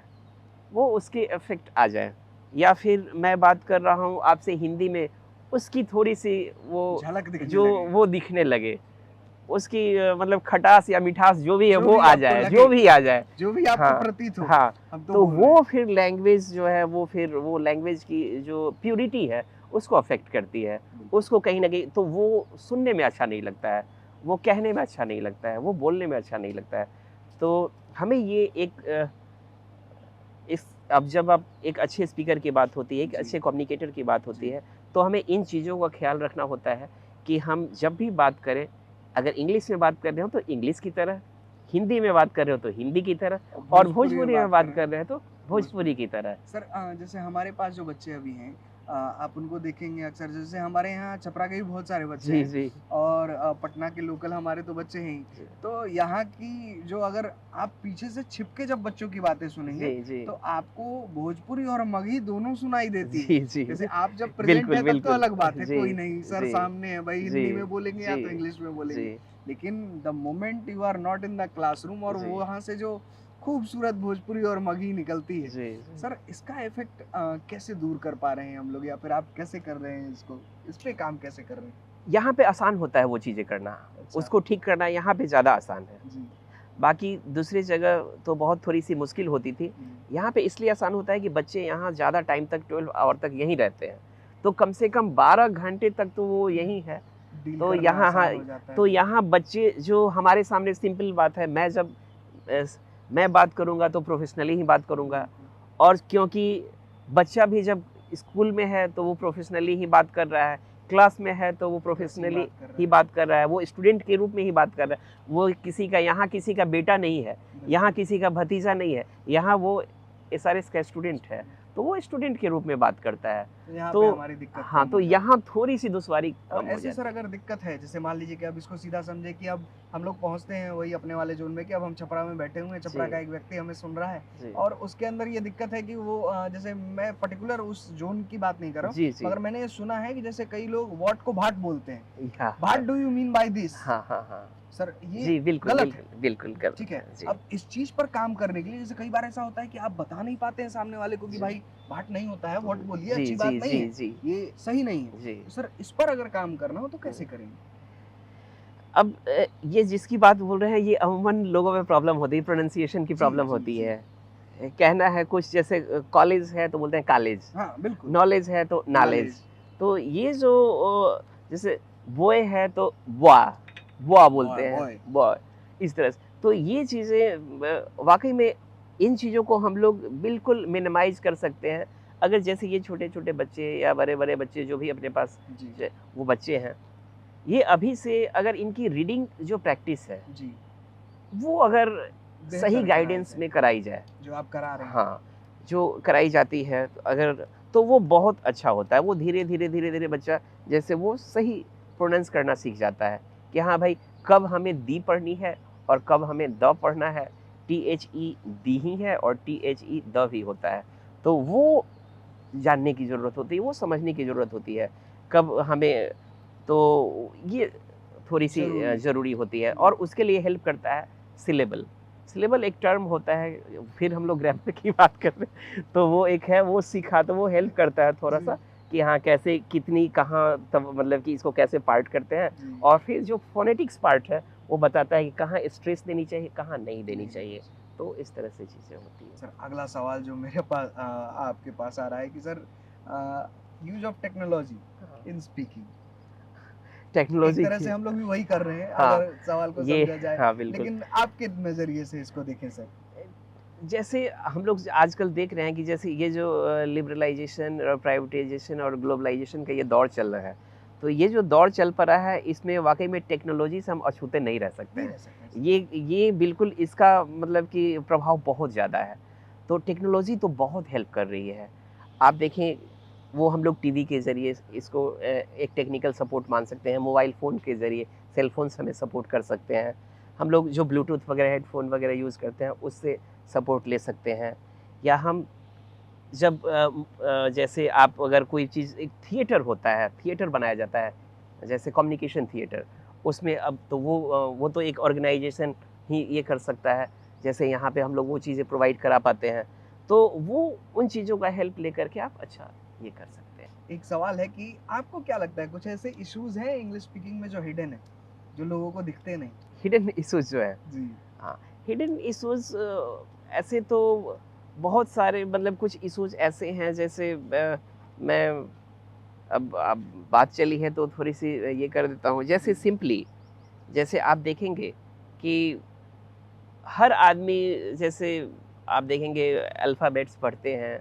Speaker 1: वो उसके इफ़ेक्ट आ जाए, या फिर मैं बात कर रहा हूँ आपसे हिंदी में, उसकी थोड़ी-सी वो
Speaker 2: झलक दिखने
Speaker 1: जो
Speaker 2: लगे।
Speaker 1: वो दिखने लगे, उसकी मतलब खटास या मिठास जो भी है
Speaker 2: जो
Speaker 1: वो
Speaker 2: भी
Speaker 1: आ
Speaker 2: आपको
Speaker 1: जाए,
Speaker 2: लगे,
Speaker 1: जो भी आ जाए।
Speaker 2: जो भी आपको
Speaker 1: हाँ,
Speaker 2: प्रतीत हो,
Speaker 1: हाँ,
Speaker 2: हम तो
Speaker 1: तो
Speaker 2: बोल रहे हैं।
Speaker 1: वो फिर लैंग्वेज जो है वो लैंग्वेज की जो प्यूरिटी है, उसको अफ़ेक्ट करती है।
Speaker 2: बिल्कुल।
Speaker 1: उसको कहीं न कहीं तो वो सुनने में अच्छा नहीं लगता है, वो कहने में अच्छा नहीं लगता है, वो बोलने में अच्छा नहीं लगता है। तो हमें ये एक इस अब जब आप एक अच्छे स्पीकर की बात होती है, एक
Speaker 2: जी,
Speaker 1: अच्छे कम्युनिकेटर की बात होती
Speaker 2: जी।
Speaker 1: है, तो हमें इन चीज़ों का ख़्याल रखना होता है कि हम जब भी बात करें, अगर इंग्लिश में बात कर रहे हो तो इंग्लिश की तरह, हिंदी में बात कर रहे हो तो हिंदी की तरह,
Speaker 2: और
Speaker 1: और
Speaker 2: भोजपुरी में
Speaker 1: भोजपुरी में
Speaker 2: बात कर
Speaker 1: बात
Speaker 2: रहे
Speaker 1: कर
Speaker 2: हैं,
Speaker 1: रहे हैं तो
Speaker 2: भोजपुरी।
Speaker 1: भोजपुरी की तरह।
Speaker 2: सर जैसे हमारे पास जो बच्चे अभी हैं आप उनको देखेंगे अक्सर जैसे हमारे यहाँ छपरा के भी बहुत सारे बच्चे
Speaker 1: जी,
Speaker 2: हैं
Speaker 1: जी।
Speaker 2: और पटना के लोकल हमारे तो बच्चे हैं ही।
Speaker 1: जी,
Speaker 2: तो यहाँ की जो अगर आप पीछे से छिप के जब बच्चों की बातें सुनेंगे,
Speaker 1: जी, जी।
Speaker 2: तो आपको भोजपुरी और मगही दोनों सुनाई देती है।
Speaker 1: जी, जी।
Speaker 2: जैसे आप जब प्रेज़ेंट
Speaker 1: बिल्कुल,
Speaker 2: हैं तब तो
Speaker 1: बिल्कुल।
Speaker 2: अलग बात है,
Speaker 1: जी,
Speaker 2: कोई नहीं सर
Speaker 1: जी,
Speaker 2: सामने है भाई
Speaker 1: जी,
Speaker 2: हिंदी में बोलेंगे या
Speaker 1: जी,
Speaker 2: तो इंग्लिश में
Speaker 1: जी,
Speaker 2: बोलेंगे। लेकिन the moment you are not in the classroom और
Speaker 1: जी,
Speaker 2: वो वहाँ से जो खूबसूरत भोजपुरी और मगही निकलती है,
Speaker 1: जी, जी।
Speaker 2: सर इसका इफ़ेक्ट कैसे दूर कर पा रहे हैं हम लोग या फिर आप कैसे कर रहे हैं इसको? इस पे काम कैसे कर रहे हैं?
Speaker 1: यहाँ पे आसान होता है वो चीज़ें करना,
Speaker 2: अच्छा,
Speaker 1: उसको ठीक करना यहाँ पे ज़्यादा आसान है।
Speaker 2: जी,
Speaker 1: बाकी दूसरी जगह तो बहुत थोड़ी-सी मुश्किल होती थी।
Speaker 2: जी,
Speaker 1: यहाँ पे इसलिए आसान होता है कि बच्चे यहाँ ज़्यादा टाइम तक 12 आवर तक यहीं रहते हैं। तो कम से कम 12 घंटे तक तो वो यहीं है।
Speaker 2: डील
Speaker 1: तो
Speaker 2: करना
Speaker 1: यहाँ हाँ,
Speaker 2: आसान हो जाता है
Speaker 1: तो
Speaker 2: फिर।
Speaker 1: यहाँ बच्चे जो हमारे सामने सिंपल बात है, मैं जब एस मैं बात करूँगा तो प्रोफ़ेशनली ही बात करूँगा,
Speaker 2: बिल्कुल,
Speaker 1: और क्योंकि बच्चा भी जब स्कूल में है तो वो प्रोफ़ेशनली ही बात कर रहा है, क्लास में है तो वो
Speaker 2: वैसे ही
Speaker 1: प्रोफ़ेशनली
Speaker 2: बात कर रहा
Speaker 1: ही
Speaker 2: है।
Speaker 1: बात कर रहा है, वो स्टूडेंट के रूप में ही बात कर रहा है। वो यहाँ किसी का बेटा नहीं है, यहाँ
Speaker 2: बिल्कुल,
Speaker 1: किसी का भतीजा नहीं है, यहाँ वो एसआरएस का स्टूडेंट है, तो वो स्टूडेंट के रूप में बात करता है।
Speaker 2: तो यहाँ पे
Speaker 1: तो
Speaker 2: हमारी दिक्कत
Speaker 1: हाँ,
Speaker 2: कम
Speaker 1: तो
Speaker 2: हो जाती
Speaker 1: यहाँ
Speaker 2: है।
Speaker 1: थोड़ी-सी दुश्वारी
Speaker 2: और
Speaker 1: कम हो
Speaker 2: ऐसे सर
Speaker 1: जाती है।
Speaker 2: अगर दिक्कत है, जैसे मान लीजिए कि अब इसको सीधा समझे कि अब हम लोग पहुँचते हैं वही अपने वाले ज़ोन में कि अब हम छपरा में बैठे हुए हैं, छपरा
Speaker 1: जी,
Speaker 2: का एक व्यक्ति हमें सुन रहा है
Speaker 1: जी।
Speaker 2: और उसके अंदर ये दिक्कत है कि वो जैसे मैं पर्टिकुलर उस ज़ोन की बात नहीं कर रहा हूँ,
Speaker 1: जी, जी।
Speaker 2: मगर मैंने ये सुना है कि जैसे कई लोग व्हाट को भाट बोलते हैं।
Speaker 1: हाँ,
Speaker 2: व्हाट
Speaker 1: हाँ।
Speaker 2: Do you mean by this?
Speaker 1: हाँ, हाँ, हाँ।
Speaker 2: सर ये
Speaker 1: जी, बिल्कुल,
Speaker 2: गलत है।
Speaker 1: बिल्कुल, बिल्कुल गलत
Speaker 2: ठीक
Speaker 1: है।
Speaker 2: है,
Speaker 1: जी,
Speaker 2: अब इस चीज़ पर काम करने के लिए जैसे कई बार ऐसा होता है कि आप बता नहीं पाते हैं सामने वाले को कि
Speaker 1: जी।
Speaker 2: भाई भाट नहीं होता है, व्हाट बोलिए
Speaker 1: जी,
Speaker 2: अच्छी
Speaker 1: जी,
Speaker 2: बात नहीं
Speaker 1: जी,
Speaker 2: है,
Speaker 1: जी,
Speaker 2: ये सही नहीं है।
Speaker 1: जी।
Speaker 2: तो सर इस पर अगर काम करना हो तो कैसे
Speaker 1: हुँ।
Speaker 2: करेंगे?
Speaker 1: अब ये जिसकी बात बोल रहे हैं ये अमूमन लोगों में प्रॉब्लम होती है, प्रोनंसिएशन की
Speaker 2: जी,
Speaker 1: प्रॉब्लम
Speaker 2: जी,
Speaker 1: होती
Speaker 2: जी।
Speaker 1: है। कहना है कुछ जैसे कॉलेज है तो बोलते हैं कॉलेज,
Speaker 2: हाँ, बिल्कुल,
Speaker 1: नॉलेज है तो नॉलेज।
Speaker 2: नॉलेज,
Speaker 1: तो ये जो जैसे बॉय है तो बॉय, बॉय
Speaker 2: बॉय
Speaker 1: बोलते हैं,
Speaker 2: बॉय।
Speaker 1: बॉय इस तरह से। तो ये चीज़ें वाक़ई में इन चीज़ों को हम लोग बिल्कुल मिनिमाइज़ कर सकते हैं। अगर जैसे ये छोटे-छोटे बच्चे या बड़े-बड़े बच्चे जो भी अपने पास
Speaker 2: जी,
Speaker 1: ज वो बच्चे हैं, ये अभी से अगर इनकी रीडिंग जो प्रैक्टिस है,
Speaker 2: जी,
Speaker 1: वो अगर सही
Speaker 2: बेहतर कराई
Speaker 1: गाइडेंस
Speaker 2: जाए,
Speaker 1: में कराई जाए,
Speaker 2: जो आप करा रहे हैं।
Speaker 1: हाँ, जो कराई जाती है तो अगर तो वो बहुत अच्छा होता है। वो धीरे-धीरे, धीरे-धीरे बच्चा जैसे वो सही प्रोनाउंस करना सीख जाता है कि हाँ भाई, कब हमें दी पढ़नी है और कब हमें द पढ़ना है। THE दी ही है और THE द भी होता है। तो वो जानने की ज़रूरत होती है, वो समझने की ज़रूरत होती है। कब हमें तो ये थोड़ी-सी
Speaker 2: ज़रूरी है।
Speaker 1: ज़रूरी होती है और
Speaker 2: जी,
Speaker 1: उसके लिए हेल्प करता है सिलेबल। सिलेबल एक टर्म होता है, फिर हम लोग ग्रामर की बात कर रहे हैं, तो वो एक है, वो सीखा तो वो हेल्प करता है थोड़ा-सा
Speaker 2: जी,
Speaker 1: कि हाँ, कैसे कितनी कहाँ तब मतलब कि इसको कैसे पार्ट करते हैं
Speaker 2: जी,
Speaker 1: और फिर जो फ़ोनेटिक्स पार्ट है, वो बताता है कि कहाँ स्ट्रेस देनी चाहिए, कहाँ नहीं देनी
Speaker 2: नहीं देनी
Speaker 1: चाहिए।
Speaker 2: चाहिए।
Speaker 1: तो इस तरह से चीज़ें होती हैं।
Speaker 2: सर अगला सवाल जो मेरे पास आपके पास आ रहा है कि सर यूज़ ऑफ टेक्नोलॉजी
Speaker 1: हाँ,
Speaker 2: इन स्पीकिंग एक
Speaker 1: टेक्नोलॉजी
Speaker 2: तरह
Speaker 1: की
Speaker 2: से हम लोग भी वही कर रहे हैं
Speaker 1: हाँ,
Speaker 2: अगर सवाल को
Speaker 1: ये
Speaker 2: समझा जाए,
Speaker 1: हाँ, बिल्कुल।
Speaker 2: लेकिन आपके नज़रिए से इसको देखें सर।
Speaker 1: जैसे हम लोग आजकल देख रहे हैं कि जैसे ये जो लिबरलाइजेशन और प्राइवेटाइजेशन और ग्लोबलाइजेशन का ये दौर चल रहा है, तो ये जो दौर चल पड़ा है इसमें वाकई में टेक्नोलॉजी से हम अछूते नहीं रह सकते
Speaker 2: नहीं
Speaker 1: हैं।
Speaker 2: रह सकते हैं सर।
Speaker 1: ये बिल्कुल इसका मतलब कि प्रभाव बहुत ज़्यादा है। तो टेक्नोलॉजी तो बहुत हेल्प कर रही है। आप देखें, वो हम लोग टीवी के ज़रिए इसको एक टेक्निकल सपोर्ट मान सकते हैं, मोबाइल फ़ोन के ज़रिए सेल फ़ोन से हमें सपोर्ट कर सकते हैं। हम लोग जो ब्लूटूथ वगैरह हेडफ़ोन वगैरह यूज़ करते हैं उससे सपोर्ट ले सकते हैं। या हम जब जैसे आप अगर कोई चीज़ एक थिएटर होता है, थिएटर बनाया जाता है, जैसे कम्युनिकेशन थिएटर, उसमें अब तो वो तो एक ऑर्गेनाइज़ेशन ही ये कर सकता है, जैसे यहाँ पे हम लोग वो चीज़ें प्रोवाइड करा पाते हैं। तो वो उन चीज़ों का हेल्प लेकर के आप अच्छा ये कर सकते हैं।
Speaker 2: एक सवाल है कि आपको क्या लगता है कुछ ऐसे इश्यूज़ हैं इंग्लिश स्पीकिंग में जो हिडन है, जो लोगों को दिखते नहीं?
Speaker 1: हिडन इश्यूज़ जो है,
Speaker 2: जी,
Speaker 1: हाँ, हिडन इश्यूज़ ऐसे तो बहुत सारे मतलब कुछ इश्यूज़ ऐसे हैं जैसे मैं अब बात चली है तो थोड़ी-सी ये कर देता हूँ। जैसे
Speaker 2: जी,
Speaker 1: सिंपली जैसे आप देखेंगे कि हर आदमी जैसे आप देखेंगे अल्फ़ाबेट्स पढ़ते हैं,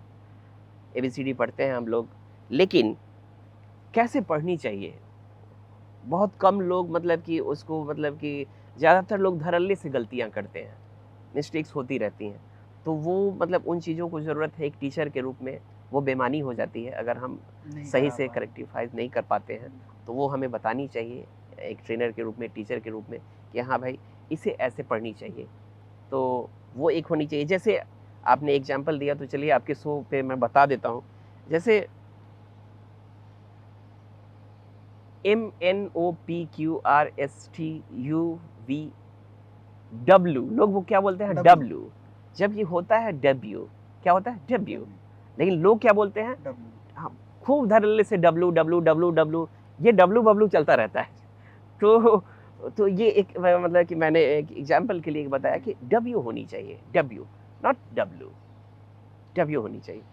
Speaker 1: एबीसीडी पढ़ते हैं हम लोग, लेकिन कैसे पढ़नी चाहिए? बहुत कम लोग मतलब कि उसको मतलब कि ज़्यादातर लोग धड़ल्ले से गलतियाँ करते हैं, मिस्टेक्स होती रहती हैं। तो वो मतलब उन चीज़ों को ज़रूरत है एक टीचर के रूप में, वो बेईमानी हो जाती है अगर हम
Speaker 2: नहीं
Speaker 1: सही
Speaker 2: करा
Speaker 1: से
Speaker 2: पा रहे।
Speaker 1: करेक्टिफाइज़ नहीं कर पाते हैं,
Speaker 2: बिल्कुल,
Speaker 1: तो वो हमें बतानी चाहिए एक ट्रेनर के रूप में, टीचर के रूप में कि हाँ भाई, इसे ऐसे पढ़नी चाहिए। तो वो एक होनी चाहिए। जैसे आपने एग्ज़ाम्पल दिया तो चलिए आपके शो पे मैं बता देता हूँ। जैसे MNOPQRSTUVW, लोग वो क्या बोलते हैं
Speaker 2: डब्ल्यू,
Speaker 1: डब्ल्यू, जब ये होता है डब्ल्यू, क्या होता है डब्ल्यू,
Speaker 2: डब्ल्यू,
Speaker 1: लेकिन लोग क्या बोलते हैं,
Speaker 2: डब्ल्यू,
Speaker 1: हाँ, खूब धड़ल्ले से डब्ल्यू डब्ल्यू डब्ल्यू डब्ल्यू, ये डब्ल्यू बब्ल्यू चलता रहता है। तो ये एक मतलब कि मैंने एक एग्जांपल के लिए बताया
Speaker 2: जी,
Speaker 1: कि डब्ल्यू होनी चाहिए, डब्ल्यू, नॉट डब्ल्यू, डब्ल्यू होनी चाहिए।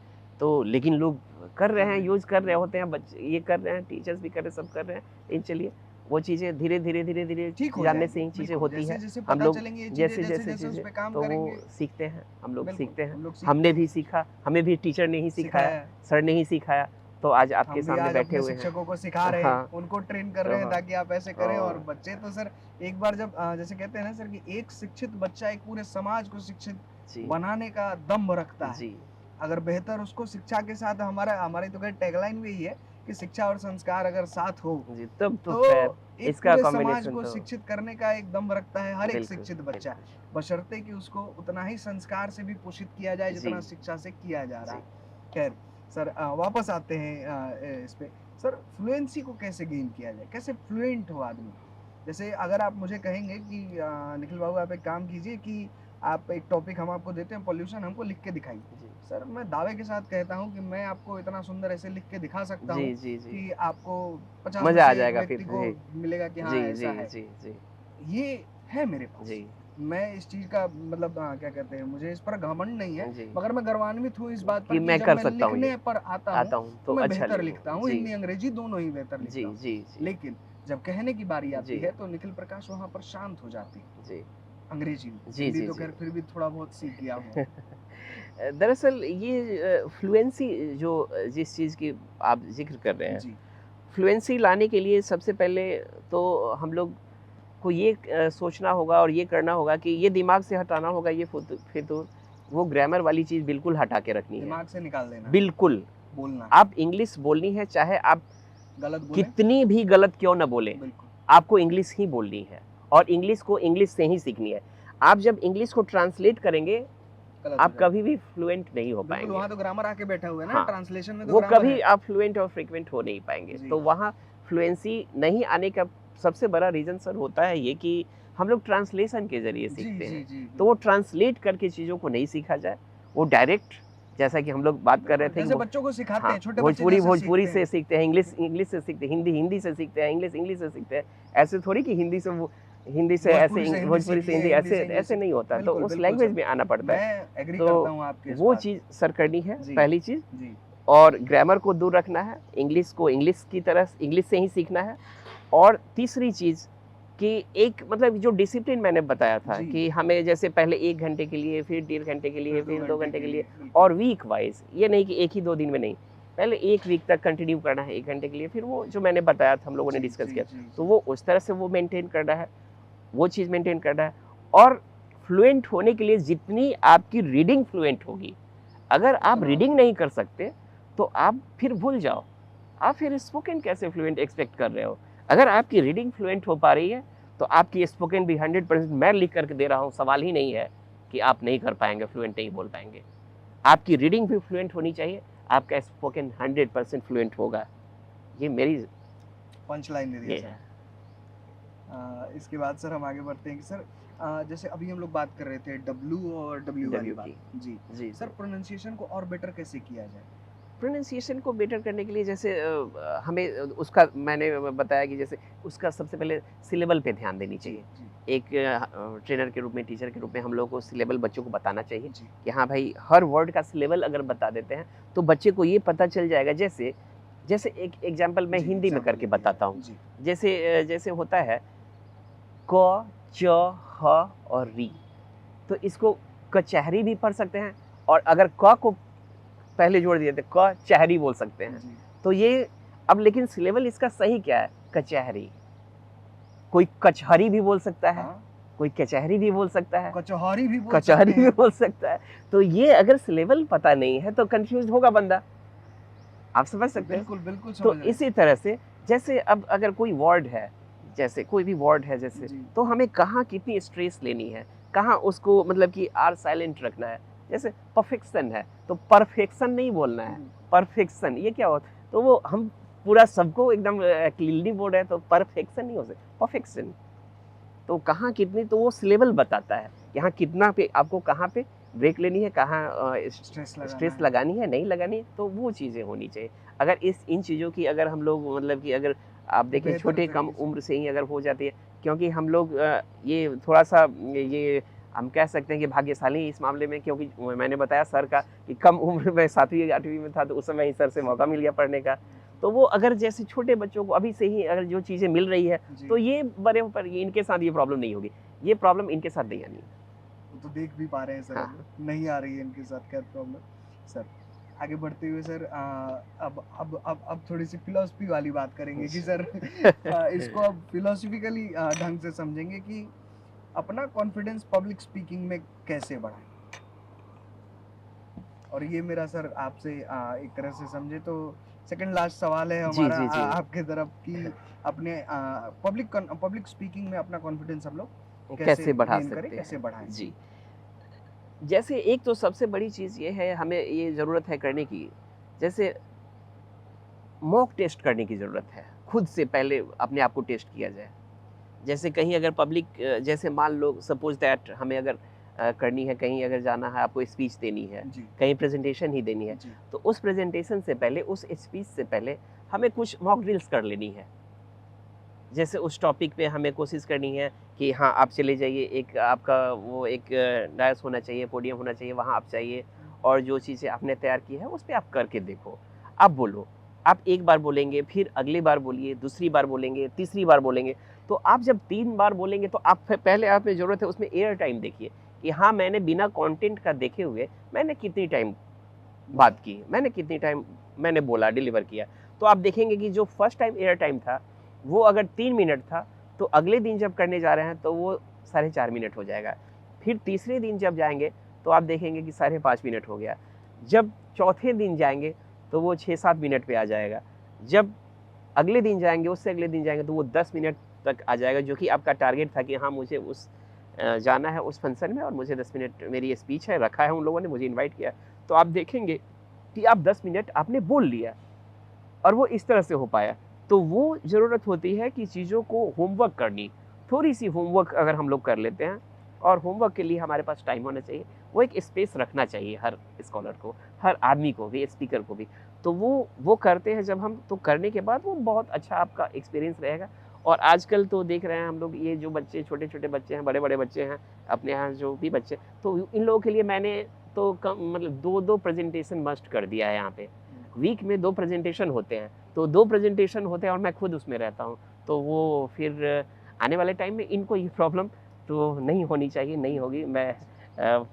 Speaker 1: तो लेकिन लोग कर रहे
Speaker 2: कर
Speaker 1: हैं,
Speaker 2: रहे हैं,
Speaker 1: यूज़ कर रहे होते
Speaker 2: बिल्कुल।
Speaker 1: हैं, बच्चे ये कर रहे हैं, टीचर्स भी कर रहे हैं, सब कर रहे हैं। लेकिन चलिए, वो चीज़ें धीरे-धीरे, धीरे-धीरे
Speaker 2: ठीक हो
Speaker 1: जानने से
Speaker 2: जाएँगी,
Speaker 1: ही चीज़ें
Speaker 2: बिल्कुल,
Speaker 1: होती हैं।
Speaker 2: जैसे-जैसे
Speaker 1: हम
Speaker 2: पता
Speaker 1: लोग
Speaker 2: चलेंगी ये चीज़ें,
Speaker 1: जैसे-जैसे
Speaker 2: जैसे-जैसे उस
Speaker 1: चीज़ें
Speaker 2: पे काम
Speaker 1: तो वो
Speaker 2: करेंगे,
Speaker 1: सीखते हैं, हम लोग
Speaker 2: बिल्कुल,
Speaker 1: सीखते हैं।
Speaker 2: हम लोग सीखते
Speaker 1: हमने
Speaker 2: हैं,
Speaker 1: भी सीखा, हमें भी टीचर ने ही सिखाया,
Speaker 2: सिखाया है।
Speaker 1: सर ने ही सिखाया, तो आज आपके
Speaker 2: हम भी
Speaker 1: सामने
Speaker 2: आज
Speaker 1: बैठे
Speaker 2: अपने
Speaker 1: हुए हैं।
Speaker 2: शिक्षकों को सिखा रहे हैं,
Speaker 1: हाँ,
Speaker 2: उनको ट्रेन कर
Speaker 1: तो
Speaker 2: रहे हैं
Speaker 1: हाँ,
Speaker 2: ताकि आप ऐसे करें और
Speaker 1: और
Speaker 2: बच्चे तो सर एक बार जब जैसे कहते हैं ना सर कि एक शिक्षित बच्चा एक पूरे समाज को शिक्षित
Speaker 1: जी,
Speaker 2: बनाने का दम रखता है।
Speaker 1: जी,
Speaker 2: अगर बेहतर उसको शिक्षा के साथ हमारी तो खैर टैगलाइन भी यही है कि शिक्षा और संस्कार अगर साथ हो,
Speaker 1: जी, तब तो ख़ैर
Speaker 2: तो एक
Speaker 1: इसका
Speaker 2: पूरे समाज
Speaker 1: कॉम्बिनेशन
Speaker 2: को
Speaker 1: तो
Speaker 2: शिक्षित करने का एक दम रखता है हर एक
Speaker 1: बिल्कुल,
Speaker 2: शिक्षित बच्चा,
Speaker 1: बिल्कुल।
Speaker 2: बशर्ते कि उसको उतना ही संस्कार से भी पोषित किया जाए
Speaker 1: जी,
Speaker 2: जितना शिक्षा से किया जा रहा
Speaker 1: जी।
Speaker 2: है। खैर सर वापस आते हैं इस पे। सर फ्लुएंसी को कैसे गेन किया जाए? कैसे फ्लुएंट हो आदमी? जैसे अगर आप मुझे कहेंगे कि निखिल बाबू आप एक काम कीजिए कि आप एक टॉपिक हम आपको देते हैं पॉल्यूशन, हमको लिख के दिखाइए।
Speaker 1: जी,
Speaker 2: सर मैं दावे के साथ कहता हूँ कि मैं आपको इतना सुंदर ऐसे लिख के दिखा सकता हूँ
Speaker 1: जी, जी, जी।
Speaker 2: कि आपको 50 में
Speaker 1: मज़ा आ
Speaker 2: से 1
Speaker 1: जाएगा फिर।
Speaker 2: व्यक्ति को
Speaker 1: जी,
Speaker 2: मिलेगा कि हाँ,
Speaker 1: जी,
Speaker 2: ऐसा
Speaker 1: जी,
Speaker 2: है।
Speaker 1: जी, जी,
Speaker 2: ये है मेरे पास।
Speaker 1: जी,
Speaker 2: मैं इस चीज़ का मतलब क्या कहते हैं, मुझे इस पर घमंड नहीं है,
Speaker 1: जी,
Speaker 2: मगर मैं गर्वान्वित हूँ इस बात
Speaker 1: कि
Speaker 2: पर कि
Speaker 1: मैं
Speaker 2: जब
Speaker 1: कर
Speaker 2: मैं
Speaker 1: सकता हूँ ये,
Speaker 2: लिखने पर आता हूँ,
Speaker 1: आता हूँ
Speaker 2: तो
Speaker 1: तो
Speaker 2: मैं
Speaker 1: अच्छा
Speaker 2: बेहतर
Speaker 1: लिखूँ।
Speaker 2: लिखता हूँ,
Speaker 1: जी,
Speaker 2: हिंदी, अंग्रेजी दोनों ही बेहतर लिखता
Speaker 1: जी,
Speaker 2: हूँ।
Speaker 1: जी, जी,
Speaker 2: लेकिन जब कहने की बारी आती
Speaker 1: जी,
Speaker 2: है, तो निखिल प्रकाश वहाँ पर शांत हो जाते हैं,
Speaker 1: जी,
Speaker 2: अंग्रेजी में।
Speaker 1: जी,
Speaker 2: हिंदी
Speaker 1: जी,
Speaker 2: तो
Speaker 1: जी।
Speaker 2: खैर फिर भी थोड़ा बहुत सीख गया हूँ अब।
Speaker 1: दरअसल ये फ्लुएंसी जो जिस चीज़ की आप ज़िक्र कर रहे हैं,
Speaker 2: जी,
Speaker 1: फ्लुएंसी लाने के लिए सबसे पहले तो हम लोग को ये सोचना होगा और ये करना होगा कि ये दिमाग से हटाना होगा, ये फितूर वो ग्रामर वाली चीज़ बिल्कुल हटा के रखनी है।
Speaker 2: दिमाग से निकाल देना है,
Speaker 1: बिल्कुल,
Speaker 2: बोलना है,
Speaker 1: आप इंग्लिश बोलनी है, चाहे आप
Speaker 2: गलत बोलें,
Speaker 1: कितनी भी गलत क्यों ना बोलें,
Speaker 2: बिल्कुल,
Speaker 1: आपको इंग्लिश ही बोलनी है और इंग्लिश को इंग्लिश से ही सीखनी है। आप जब इंग्लिश को ट्रांसलेट करेंगे,
Speaker 2: गलत हो
Speaker 1: आप
Speaker 2: जाएगा।
Speaker 1: कभी भी फ्लुएंट नहीं हो
Speaker 2: बिल्कुल,
Speaker 1: पाएँगे।
Speaker 2: वहाँ तो ग्रामर आके बैठा हुआ है ना,
Speaker 1: हाँ,
Speaker 2: ट्रांसलेशन में तो
Speaker 1: वो
Speaker 2: ग्रामर
Speaker 1: कभी
Speaker 2: है।
Speaker 1: आप फ्लुएंट और फ्रीक्वेंट हो नहीं पाएँगे।
Speaker 2: जी,
Speaker 1: तो वहाँ फ्लुएंसी नहीं आने का सबसे बड़ा रीज़न सर होता है ये कि हम लोग ट्रांसलेशन के ज़रिए
Speaker 2: जी,
Speaker 1: सीखते
Speaker 2: जी,
Speaker 1: हैं।
Speaker 2: जी,
Speaker 1: तो वो
Speaker 2: बिल्कुल।
Speaker 1: ट्रांसलेट करके चीज़ों को नहीं सीखा जाए, वो डायरेक्ट जैसा कि हम लोग बात कर रहे
Speaker 2: बिल्कुल,
Speaker 1: थे कि
Speaker 2: जैसे
Speaker 1: वो
Speaker 2: बच्चों को सिखाते
Speaker 1: हाँ,
Speaker 2: हैं, छोटे बच्चे
Speaker 1: भोजपुरी
Speaker 2: जैसे
Speaker 1: भोजपुरी
Speaker 2: सीखते
Speaker 1: से
Speaker 2: हैं।
Speaker 1: सीखते हैं, इंग्लिश इंग्लिश से सीखते हैं, हिंदी हिंदी से सीखते हैं, इंग्लिश इंग्लिश से सीखते हैं। ऐसे थोड़ी कि हिंदी से वो हिंदी से ऐसे
Speaker 2: भोजपुरी से हिंदी
Speaker 1: भोजपुरी
Speaker 2: सीख
Speaker 1: से
Speaker 2: लिए,
Speaker 1: हिंदी
Speaker 2: हिंदी
Speaker 1: ऐसे
Speaker 2: से इंग्लिश
Speaker 1: ऐसे
Speaker 2: सीख
Speaker 1: नहीं होता, तो
Speaker 2: बिल्कुल,
Speaker 1: उस
Speaker 2: बिल्कुल
Speaker 1: लैंग्वेज
Speaker 2: सर।
Speaker 1: में आना पड़ता है।
Speaker 2: मैं एग्री करता
Speaker 1: तो
Speaker 2: हूँ आपकी इस
Speaker 1: वो
Speaker 2: बात
Speaker 1: चीज़
Speaker 2: से।
Speaker 1: सर करनी है,
Speaker 2: जी,
Speaker 1: पहली चीज़।
Speaker 2: जी,
Speaker 1: और ग्रामर को दूर रखना है, इंग्लिश को इंग्लिश की तरह इंग्लिश से ही सीखना है। और तीसरी चीज़ कि एक मतलब जो डिसिप्लिन मैंने बताया था
Speaker 2: जी,
Speaker 1: कि हमें जैसे पहले 1 घंटे के लिए, फिर 1.5 घंटे के लिए,
Speaker 2: फिर 2
Speaker 1: फिर 2
Speaker 2: घंटे
Speaker 1: घंटे
Speaker 2: के
Speaker 1: के लिए
Speaker 2: लिए, बिल्कुल।
Speaker 1: और वीक वाइज़, ये नहीं कि 1 ही 2 दिन में नहीं। पहले 1 वीक तक कंटिन्यू करना है 1 घंटे के लिए, फिर वो जो मैंने बताया था हम लोगों ने
Speaker 2: जी,
Speaker 1: डिस्कस
Speaker 2: जी,
Speaker 1: किया,
Speaker 2: जी,
Speaker 1: तो
Speaker 2: जी।
Speaker 1: वो उस तरह से वो मेंटेन करना है, वो चीज़ मेंटेन करना है। और फ्लुएंट होने के लिए जितनी आपकी रीडिंग फ्लुएंट होगी, अगर आप
Speaker 2: उतना
Speaker 1: रीडिंग नहीं कर सकते, तो आप फिर भूल जाओ। आप फिर स्पोकन कैसे फ्लुएंट एक्सपेक्ट कर रहे हो? अगर आपकी रीडिंग फ्लुएंट हो पा रही है, तो आपकी स्पोकन भी 100% मैं लिख कर के दे रहा हूँ, सवाल ही नहीं है कि आप नहीं कर पाएँगे, फ्लुएंट नहीं बोल पाएँगे। आपकी रीडिंग भी फ्लुएंट होनी चाहिए, आपका स्पोकन 100% फ्लुएंट होगा। ये मेरी
Speaker 2: पंच लाइन दे दिया
Speaker 1: ये
Speaker 2: सर।
Speaker 1: है।
Speaker 2: इसके बाद सर हम आगे बढ़ते हैं कि सर जैसे अभी हम लोग बात कर रहे थे डब्लू और डब्ल्यू वाली
Speaker 1: डब्ल्यू
Speaker 2: बात।
Speaker 1: की।
Speaker 2: जी,
Speaker 1: जी,
Speaker 2: सर
Speaker 1: जी।
Speaker 2: प्रोनंसिएशन को और बेटर कैसे किया जाए?
Speaker 1: प्रोनंसिएशन को बेटर करने के लिए जैसे हमें उसका मैंने बताया कि जैसे उसका सबसे पहले सिलेबल पे ध्यान देनी
Speaker 2: जी,
Speaker 1: चाहिए।
Speaker 2: जी,
Speaker 1: एक ट्रेनर के रूप में, टीचर के रूप में हम लोगों को सिलेबल बच्चों को बताना चाहिए
Speaker 2: जी,
Speaker 1: कि हाँ भाई, हर वर्ड का सिलेबल अगर बता देते हैं, तो बच्चे को ये पता चल जाएगा। जैसे जैसे एक एग्जांपल मैं
Speaker 2: जी,
Speaker 1: हिंदी में
Speaker 2: एग्ज़ाम्पल
Speaker 1: करके
Speaker 2: दीजिए
Speaker 1: बताता
Speaker 2: ज़रा।
Speaker 1: हूँ।
Speaker 2: जी,
Speaker 1: जैसे होता है क, च, ह और री। तो इसको कचहरी भी पढ़ सकते हैं और अगर क को पहले जोड़ दिए थे, क चहरी बोल सकते हैं।
Speaker 2: जी,
Speaker 1: तो ये अब लेकिन सिलेबल इसका सही क्या है? कचहरी। कोई कचहरी भी बोल सकता है,
Speaker 2: हाँ,
Speaker 1: कोई कचहरी भी बोल सकता है,
Speaker 2: कचौहरी भी बोल सकते
Speaker 1: कचहरी भी
Speaker 2: हैं।
Speaker 1: बोल सकता है। तो ये अगर सिलेबल पता नहीं है, तो कन्फ्यूज़ होगा बंदा। आप समझ सकते हैं?
Speaker 2: बिल्कुल, बिल्कुल
Speaker 1: तो
Speaker 2: समझ रहे हैं।
Speaker 1: इसी तरह से जैसे अब अगर कोई वर्ड है, जैसे कोई भी वर्ड है जैसे,
Speaker 2: जी,
Speaker 1: तो हमें कहाँ कितनी स्ट्रेस लेनी है, कहाँ उसको मतलब कि आर साइलेंट रखना है। जैसे परफेक्शन है, तो परफेक्शन नहीं बोलना है,
Speaker 2: बिल्कुल,
Speaker 1: परफेक्शन ये क्या होता है? तो वो हम पूरा सबको एकदम क्लीनली बोल रहे हैं, तो परफेक्शन नहीं हो सकता, परफेक्शन। तो कहाँ कितनी, तो वो सिलेबल बताता है, यहाँ कितना पे आपको कहाँ पे ब्रेक लेनी है, कहाँ
Speaker 2: स्ट्रेस लगाना
Speaker 1: स्ट्रेस
Speaker 2: है।
Speaker 1: लगानी है, नहीं लगानी है, तो वो चीज़ें होनी चाहिए। अगर इन चीज़ों की अगर हम लोग मतलब कि अगर आप देखें
Speaker 2: बेहतर
Speaker 1: छोटे कम
Speaker 2: तरीके से।
Speaker 1: उम्र से ही अगर हो जाती है, क्योंकि हम लोग ये थोड़ा-सा ये हम कह सकते हैं कि भाग्यशाली हैं इस मामले में, क्योंकि मैंने बताया सर का कि कम उम्र में 7वीं 8वीं में था, तो उस समय ही सर से मौका मिल गया पढ़ने का। तो वो अगर जैसे छोटे बच्चों को अभी से ही अगर जो चीज़ें मिल रही है,
Speaker 2: जी,
Speaker 1: तो ये बड़े होकर ये इनके साथ ये प्रॉब्लम नहीं होगी। ये प्रॉब्लम इनके साथ नहीं आनी है।
Speaker 2: वो तो देख भी पा रहे हैं सर
Speaker 1: हाँ,
Speaker 2: अब,
Speaker 1: हाँ।
Speaker 2: नहीं आ रही है इनके साथ खैर प्रॉब्लम। सर, आगे बढ़ते हुए सर अब थोड़ी-सी फिलॉसफी वाली बात करेंगे कि सर इसको अब फिलॉसफिकली ढंग से समझेंगे कि अपना कॉन्फिडेंस पब्लिक स्पीकिंग में कैसे बढ़ाएँ? और ये मेरा सर आपसे एक तरह से समझे तो सेकंड लास्ट सवाल है
Speaker 1: जी,
Speaker 2: हमारा
Speaker 1: जी, जी।
Speaker 2: आपके तरफ कि अपने पब्लिक स्पीकिंग में अपना कॉन्फिडेंस हम लोग कैसे
Speaker 1: कैसे बढ़ा
Speaker 2: गेन करें,
Speaker 1: सकते
Speaker 2: कैसे
Speaker 1: हैं?
Speaker 2: बढ़ाएँ?
Speaker 1: जी।
Speaker 2: जी,
Speaker 1: जैसे एक तो सबसे बड़ी चीज़ ये है, हमें ये ज़रूरत है करने की, जैसे मॉक टेस्ट करने की ज़रूरत है। खुद से पहले अपने आप को टेस्ट किया जाए। जैसे कहीं अगर पब्लिक जैसे मान लो सपोज दैट हमें अगर करनी है, कहीं अगर जाना है, आपको स्पीच देनी है,
Speaker 2: जी
Speaker 1: कहीं प्रेजेंटेशन ही देनी है,
Speaker 2: जी
Speaker 1: तो उस प्रेजेंटेशन से पहले, उस स्पीच से पहले हमें कुछ मॉक ड्रिल्स कर लेनी है। जैसे उस टॉपिक पे हमें कोशिश करनी है कि हाँ, आप चले जाइए, एक आपका वो एक डायस होना चाहिए, पोडियम होना चाहिए, वहाँ आप जाइए और जो चीज़ें आपने तैयार की है उस पे आप करके देखो। आप बोलो, आप एक बार बोलेंगे, फिर अगली बार बोलिए, दूसरी बार बोलेंगे, तीसरी बार बोलेंगे। तो आप जब 3 बार बोलेंगे तो आप पहले आप में ज़रूरत है उसमें एयर टाइम देखिए कि हाँ, मैंने बिना कंटेंट का देखे हुए मैंने कितनी टाइम बात की, मैंने कितनी टाइम मैंने बोला, डिलीवर किया। तो आप देखेंगे कि जो फर्स्ट टाइम एयर टाइम था, वो अगर 3 मिनट था, तो अगले दिन जब करने जा रहे हैं तो वो साढ़े 4 मिनट हो जाएगा। फिर तीसरे दिन जब जाएँगे तो आप देखेंगे कि साढ़े 5 मिनट हो गया। जब चौथे दिन जाएँगे तो वो 6-7 मिनट पे आ जाएगा। जब अगले दिन जाएँगे, उससे अगले दिन जाएँगे तो वो 10 मिनट तक आ जाएगा, जो कि आपका टारगेट था कि हाँ, मुझे उस जाना है उस फंक्शन में और मुझे 10 मिनट मेरी स्पीच है, रखा है उन लोगों ने, मुझे इनवाइट किया। तो आप देखेंगे कि आप 10 मिनट आपने बोल लिया और वो इस तरह से हो पाया। तो वो ज़रूरत होती है कि चीज़ों को होमवर्क करनी, थोड़ी-सी होमवर्क अगर हम लोग कर लेते हैं और होमवर्क के लिए हमारे पास टाइम होना चाहिए, वो एक स्पेस रखना चाहिए हर स्कॉलर को, हर आदमी को भी, स्पीकर को भी। तो वो करते हैं जब हम, तो करने के बाद वो बहुत अच्छा आपका एक्सपीरियंस रहेगा। और आजकल तो देख रहे हैं हम लोग, ये जो बच्चे छोटे-छोटे बच्चे हैं, बड़े-बड़े बच्चे हैं, अपने यहाँ जो भी बच्चे, तो इन लोगों के लिए मैंने तो कम मतलब 2-2 प्रेज़ेंटेशन मस्ट कर दिया है यहाँ पे। वीक में 2 प्रेज़ेंटेशन होते हैं, तो 2 प्रेज़ेंटेशन होते हैं और मैं खुद उसमें रहता हूँ। तो वो फिर आने वाले टाइम में इनको ये प्रॉब्लम तो नहीं होनी चाहिए, नहीं होगी। मैं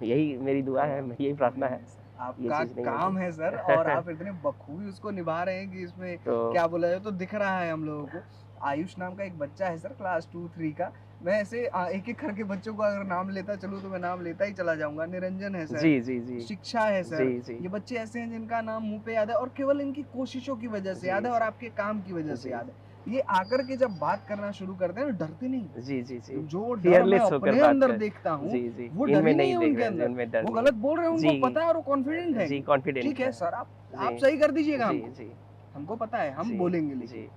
Speaker 1: यही मेरी दुआ है, यही प्रार्थना है, ये
Speaker 2: आपका
Speaker 1: चीज़ नहीं
Speaker 2: काम
Speaker 1: होगी।
Speaker 2: है सर, और आप इतने बखूबी उसको निभा रहे हैं कि इसमें
Speaker 1: तो
Speaker 2: क्या बोला जाए, तो दिख रहा है हम लोगों को। आयुष नाम का एक बच्चा है सर, क्लास 2-3 का। मैं ऐसे एक-एक करके बच्चों का अगर नाम लेता चलूँ तो मैं नाम लेता ही चला जाऊँगा। निरंजन है सर,
Speaker 1: जी, जी, जी।
Speaker 2: शिक्षा है सर।
Speaker 1: जी, जी।
Speaker 2: ये बच्चे ऐसे हैं जिनका नाम मुँह पे याद है और केवल इनकी कोशिशों की वजह से
Speaker 1: जी,
Speaker 2: याद है और
Speaker 1: जी।
Speaker 2: आपके काम की वजह से
Speaker 1: जी।
Speaker 2: याद है। ये आकर के जब बात करना शुरू करते हैं ना, डरते नहीं।
Speaker 1: जी, जी, जी।
Speaker 2: जो डर मैं
Speaker 1: फ़ियरलेस होकर
Speaker 2: अपने
Speaker 1: बात
Speaker 2: अंदर
Speaker 1: कर,
Speaker 2: देखता हूँ,
Speaker 1: जी, जी।
Speaker 2: वो डर
Speaker 1: इनमें
Speaker 2: ही नहीं
Speaker 1: नहीं
Speaker 2: है
Speaker 1: देख
Speaker 2: उनके
Speaker 1: रहे हैं,
Speaker 2: अंदर।
Speaker 1: जिनमें डर
Speaker 2: वो
Speaker 1: नहीं
Speaker 2: गलत
Speaker 1: है।
Speaker 2: बोल रहे हैं, उनको
Speaker 1: जी,
Speaker 2: पता है और वो कॉन्फिडेंट है
Speaker 1: जी,
Speaker 2: कि
Speaker 1: कॉन्फिडेंट
Speaker 2: ठीक है
Speaker 1: है।
Speaker 2: सर, आप
Speaker 1: जी,
Speaker 2: सही कर दीजिएगा
Speaker 1: जी,
Speaker 2: हमको।
Speaker 1: जी,
Speaker 2: हमको पता है, हम
Speaker 1: जी,
Speaker 2: बोलेंगे लेकिन।
Speaker 1: जी,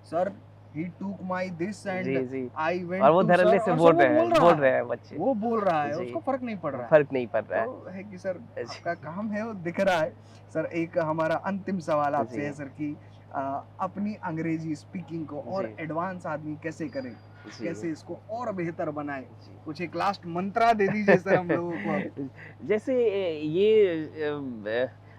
Speaker 2: सर, ही टूक माय दिस एंड
Speaker 1: जी, जी।
Speaker 2: आई
Speaker 1: और
Speaker 2: वेंट
Speaker 1: वो
Speaker 2: टू सर,
Speaker 1: धड़ल्ले से
Speaker 2: और सर वो
Speaker 1: बोल रहे हैं बच्चे।
Speaker 2: वो बोल रहा है,
Speaker 1: जी,
Speaker 2: उसको फ़र्क नहीं पड़ रहा है।
Speaker 1: फ़र्क नहीं पड़ रहा है।
Speaker 2: तो है कि सर आपका
Speaker 1: जी,
Speaker 2: काम है वो दिख रहा है। सर, एक हमारा अंतिम सवाल आपसे है
Speaker 1: जी,
Speaker 2: सर कि अपनी अंग्रेजी स्पीकिंग को और
Speaker 1: जी,
Speaker 2: एडवांस आदमी कैसे करे?
Speaker 1: जी,
Speaker 2: कैसे इसको और बेहतर बनाए?
Speaker 1: जी।
Speaker 2: कुछ एक लास्ट मंत्रा दे दीजिए सर हम लोगों को अब।
Speaker 1: जैसे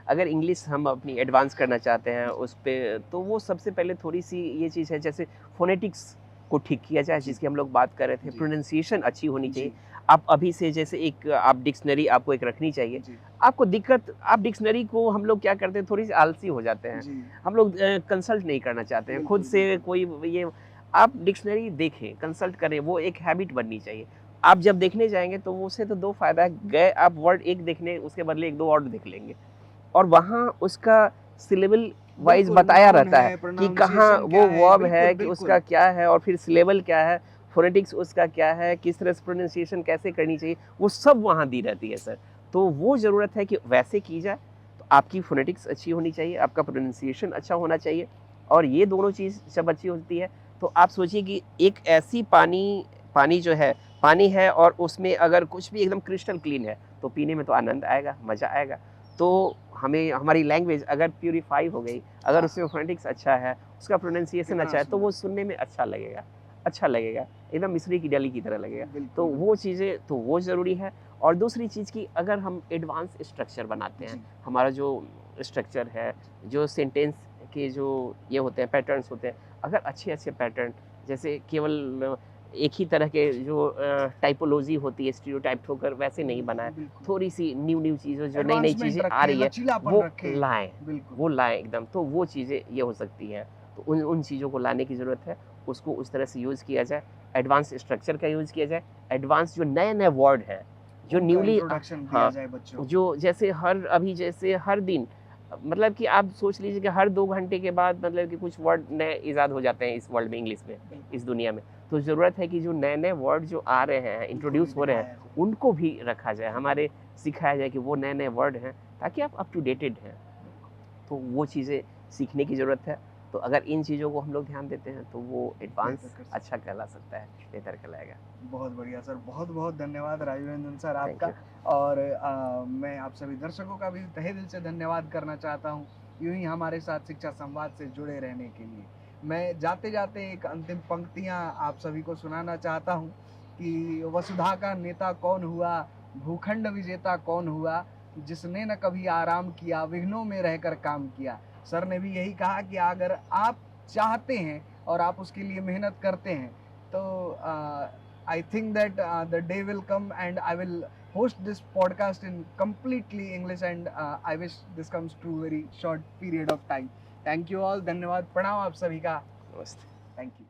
Speaker 1: अगर इंग्लिश हम अपनी एडवांस करना चाहते हैं उस पे, तो वो सबसे पहले थोड़ी-सी ये चीज़ है, जैसे फ़ोनेटिक्स को ठीक किया जाए,
Speaker 2: जी,
Speaker 1: जिसकी हम लोग बात कर रहे थे।
Speaker 2: जी,
Speaker 1: प्रोनंसिएशन अच्छी होनी चाहिए।
Speaker 2: जी,
Speaker 1: आप अभी से जैसे एक आप डिक्शनरी आपको एक रखनी चाहिए।
Speaker 2: जी,
Speaker 1: आपको दिक्कत, आप डिक्शनरी को, हम लोग क्या करते हैं, थोड़ी-सी आलसी हो जाते हैं।
Speaker 2: जी।
Speaker 1: हम लोग कंसल्ट नहीं करना चाहते हैं, खुद
Speaker 2: बिल्कुल,
Speaker 1: से
Speaker 2: बिल्कुल।
Speaker 1: कोई ये आप डिक्शनरी देखें, कंसल्ट करें, वो एक हैबिट बननी चाहिए। आप जब देखने जाएँगे तो उससे तो 2 फ़ायदा है, गए आप वर्ड एक देखने, उसके बदले 1-2 और देख लेंगे और वहाँ उसका सिलेबल वाइज़
Speaker 2: बिल्कुल,
Speaker 1: बताया
Speaker 2: नाउन
Speaker 1: रहता
Speaker 2: है,
Speaker 1: है कि कहाँ
Speaker 2: प्रोनाउंसिएशन
Speaker 1: वो
Speaker 2: क्या है?
Speaker 1: वर्ब
Speaker 2: बिल्कुल,
Speaker 1: है, कि
Speaker 2: बिल्कुल।
Speaker 1: उसका क्या है और फिर सिलेबल क्या है, फ़ोनेटिक्स उसका क्या है, किस तरह से प्रोनंसिएशन कैसे करनी चाहिए, वो सब वहाँ दी रहती है सर। तो वो ज़रूरत है कि वैसे की जाए, तो आपकी फ़ोनेटिक्स अच्छी होनी चाहिए, आपका प्रोनंसिएशन अच्छा होना चाहिए और ये दोनों चीज़ जब अच्छी होती है, तो आप सोचिए कि एक ऐसी पानी जो है, पानी है और उसमें अगर कुछ भी एकदम क्रिस्टल क्लीन है, तो पीने में तो आनंद आएगा, मज़ा आएगा। तो हमें हमारी लैंग्वेज अगर प्यूरीफाई हो गई, अगर उसमें फ़ोनेटिक्स अच्छा है, उसका प्रोनंसिएशन
Speaker 2: कितना
Speaker 1: अच्छा है, तो वो
Speaker 2: सुंदर।
Speaker 1: सुनने में अच्छा लगेगा, एकदम मिश्री की डली की तरह लगेगा। तो
Speaker 2: बिल्कुल,
Speaker 1: वो
Speaker 2: बिल्कुल।
Speaker 1: चीज़ें, तो वो ज़रूरी है। और दूसरी चीज़ कि अगर हम एडवांस स्ट्रक्चर बनाते हैं,
Speaker 2: जी,
Speaker 1: हमारा जो स्ट्रक्चर है, जो सेंटेंस के जो ये होते हैं, पैटर्न्स होते हैं, अगर अच्छे-अच्छे पैटर्न, जैसे केवल एक ही तरह के जो टाइपोलॉजी होती है, स्टीरियोटाइप होकर वैसे नहीं बनाएँ,
Speaker 2: बिल्कुल।
Speaker 1: थोड़ी-सी न्यू-न्यू चीज़ें, जो नई-नई
Speaker 2: एडवांसमेंट
Speaker 1: चीज़ें आ
Speaker 2: रखें,
Speaker 1: रही है,
Speaker 2: लचीलापन
Speaker 1: वो
Speaker 2: रखें।
Speaker 1: लाएँ,
Speaker 2: बिल्कुल।
Speaker 1: वो लाएँ एकदम, तो वो चीज़ें ये हो सकती हैं। तो उन उन चीज़ों को लाने की ज़रूरत है, उसको उस तरह से यूज़ किया जाए, एडवांस स्ट्रक्चर का यूज़ किया जाए, एडवांस जो नए-नए वर्ड हैं, जो
Speaker 2: उनका
Speaker 1: न्यूली
Speaker 2: इंट्रोडक्शन दिया
Speaker 1: हाँ,
Speaker 2: जाए बच्चों को।
Speaker 1: जो जैसे हर दिन, मतलब कि आप सोच लीजिए कि हर 2 घंटे के बाद, मतलब कि कुछ वर्ड नए इज़ाद हो जाते हैं इस वर्ल्ड में, इंग्लिश में,
Speaker 2: बिल्कुल,
Speaker 1: इस दुनिया में। तो ज़रूरत है कि जो नए-नए वर्ड जो आ रहे हैं,
Speaker 2: उनको भी
Speaker 1: इंट्रोड्यूस हो रहे हैं,
Speaker 2: दिखाया जाए।
Speaker 1: उनको भी रखा जाए, हमारे सिखाया जाए कि वो नए-नए वर्ड हैं, ताकि आप अप टू डेटेड हैं।
Speaker 2: बिल्कुल,
Speaker 1: तो वो चीज़ें सीखने की ज़रूरत है। तो अगर इन चीज़ों को हम लोग ध्यान देते हैं तो वो एडवांस
Speaker 2: बेहतर कर सकते
Speaker 1: अच्छा कहला सकता है, बेहतर कहलाएगा।
Speaker 2: बहुत बढ़िया सर, बहुत बहुत धन्यवाद राजू सर
Speaker 1: थैंक
Speaker 2: आपका।
Speaker 1: यू।
Speaker 2: और मैं आप सभी दर्शकों का भी तहे दिल से धन्यवाद करना चाहता हूँ, यूं ही हमारे साथ शिक्षा संवाद से जुड़े रहने के लिए। मैं जाते जाते एक अंतिम पंक्तियाँ आप सभी को सुनाना चाहता हूँ कि वसुधा का नेता कौन हुआ, भूखंड विजेता कौन हुआ, जिसने न कभी आराम किया, विघ्नों में रहकर काम किया। सर ने भी यही कहा कि अगर आप चाहते हैं और आप उसके लिए मेहनत करते हैं तो I think that the day will come and I will host this podcast in completely English, and I wish this comes to very short period of time. Thank you all. धन्यवाद, प्रणाम आप सभी का।
Speaker 1: नमस्ते।
Speaker 2: Thank you.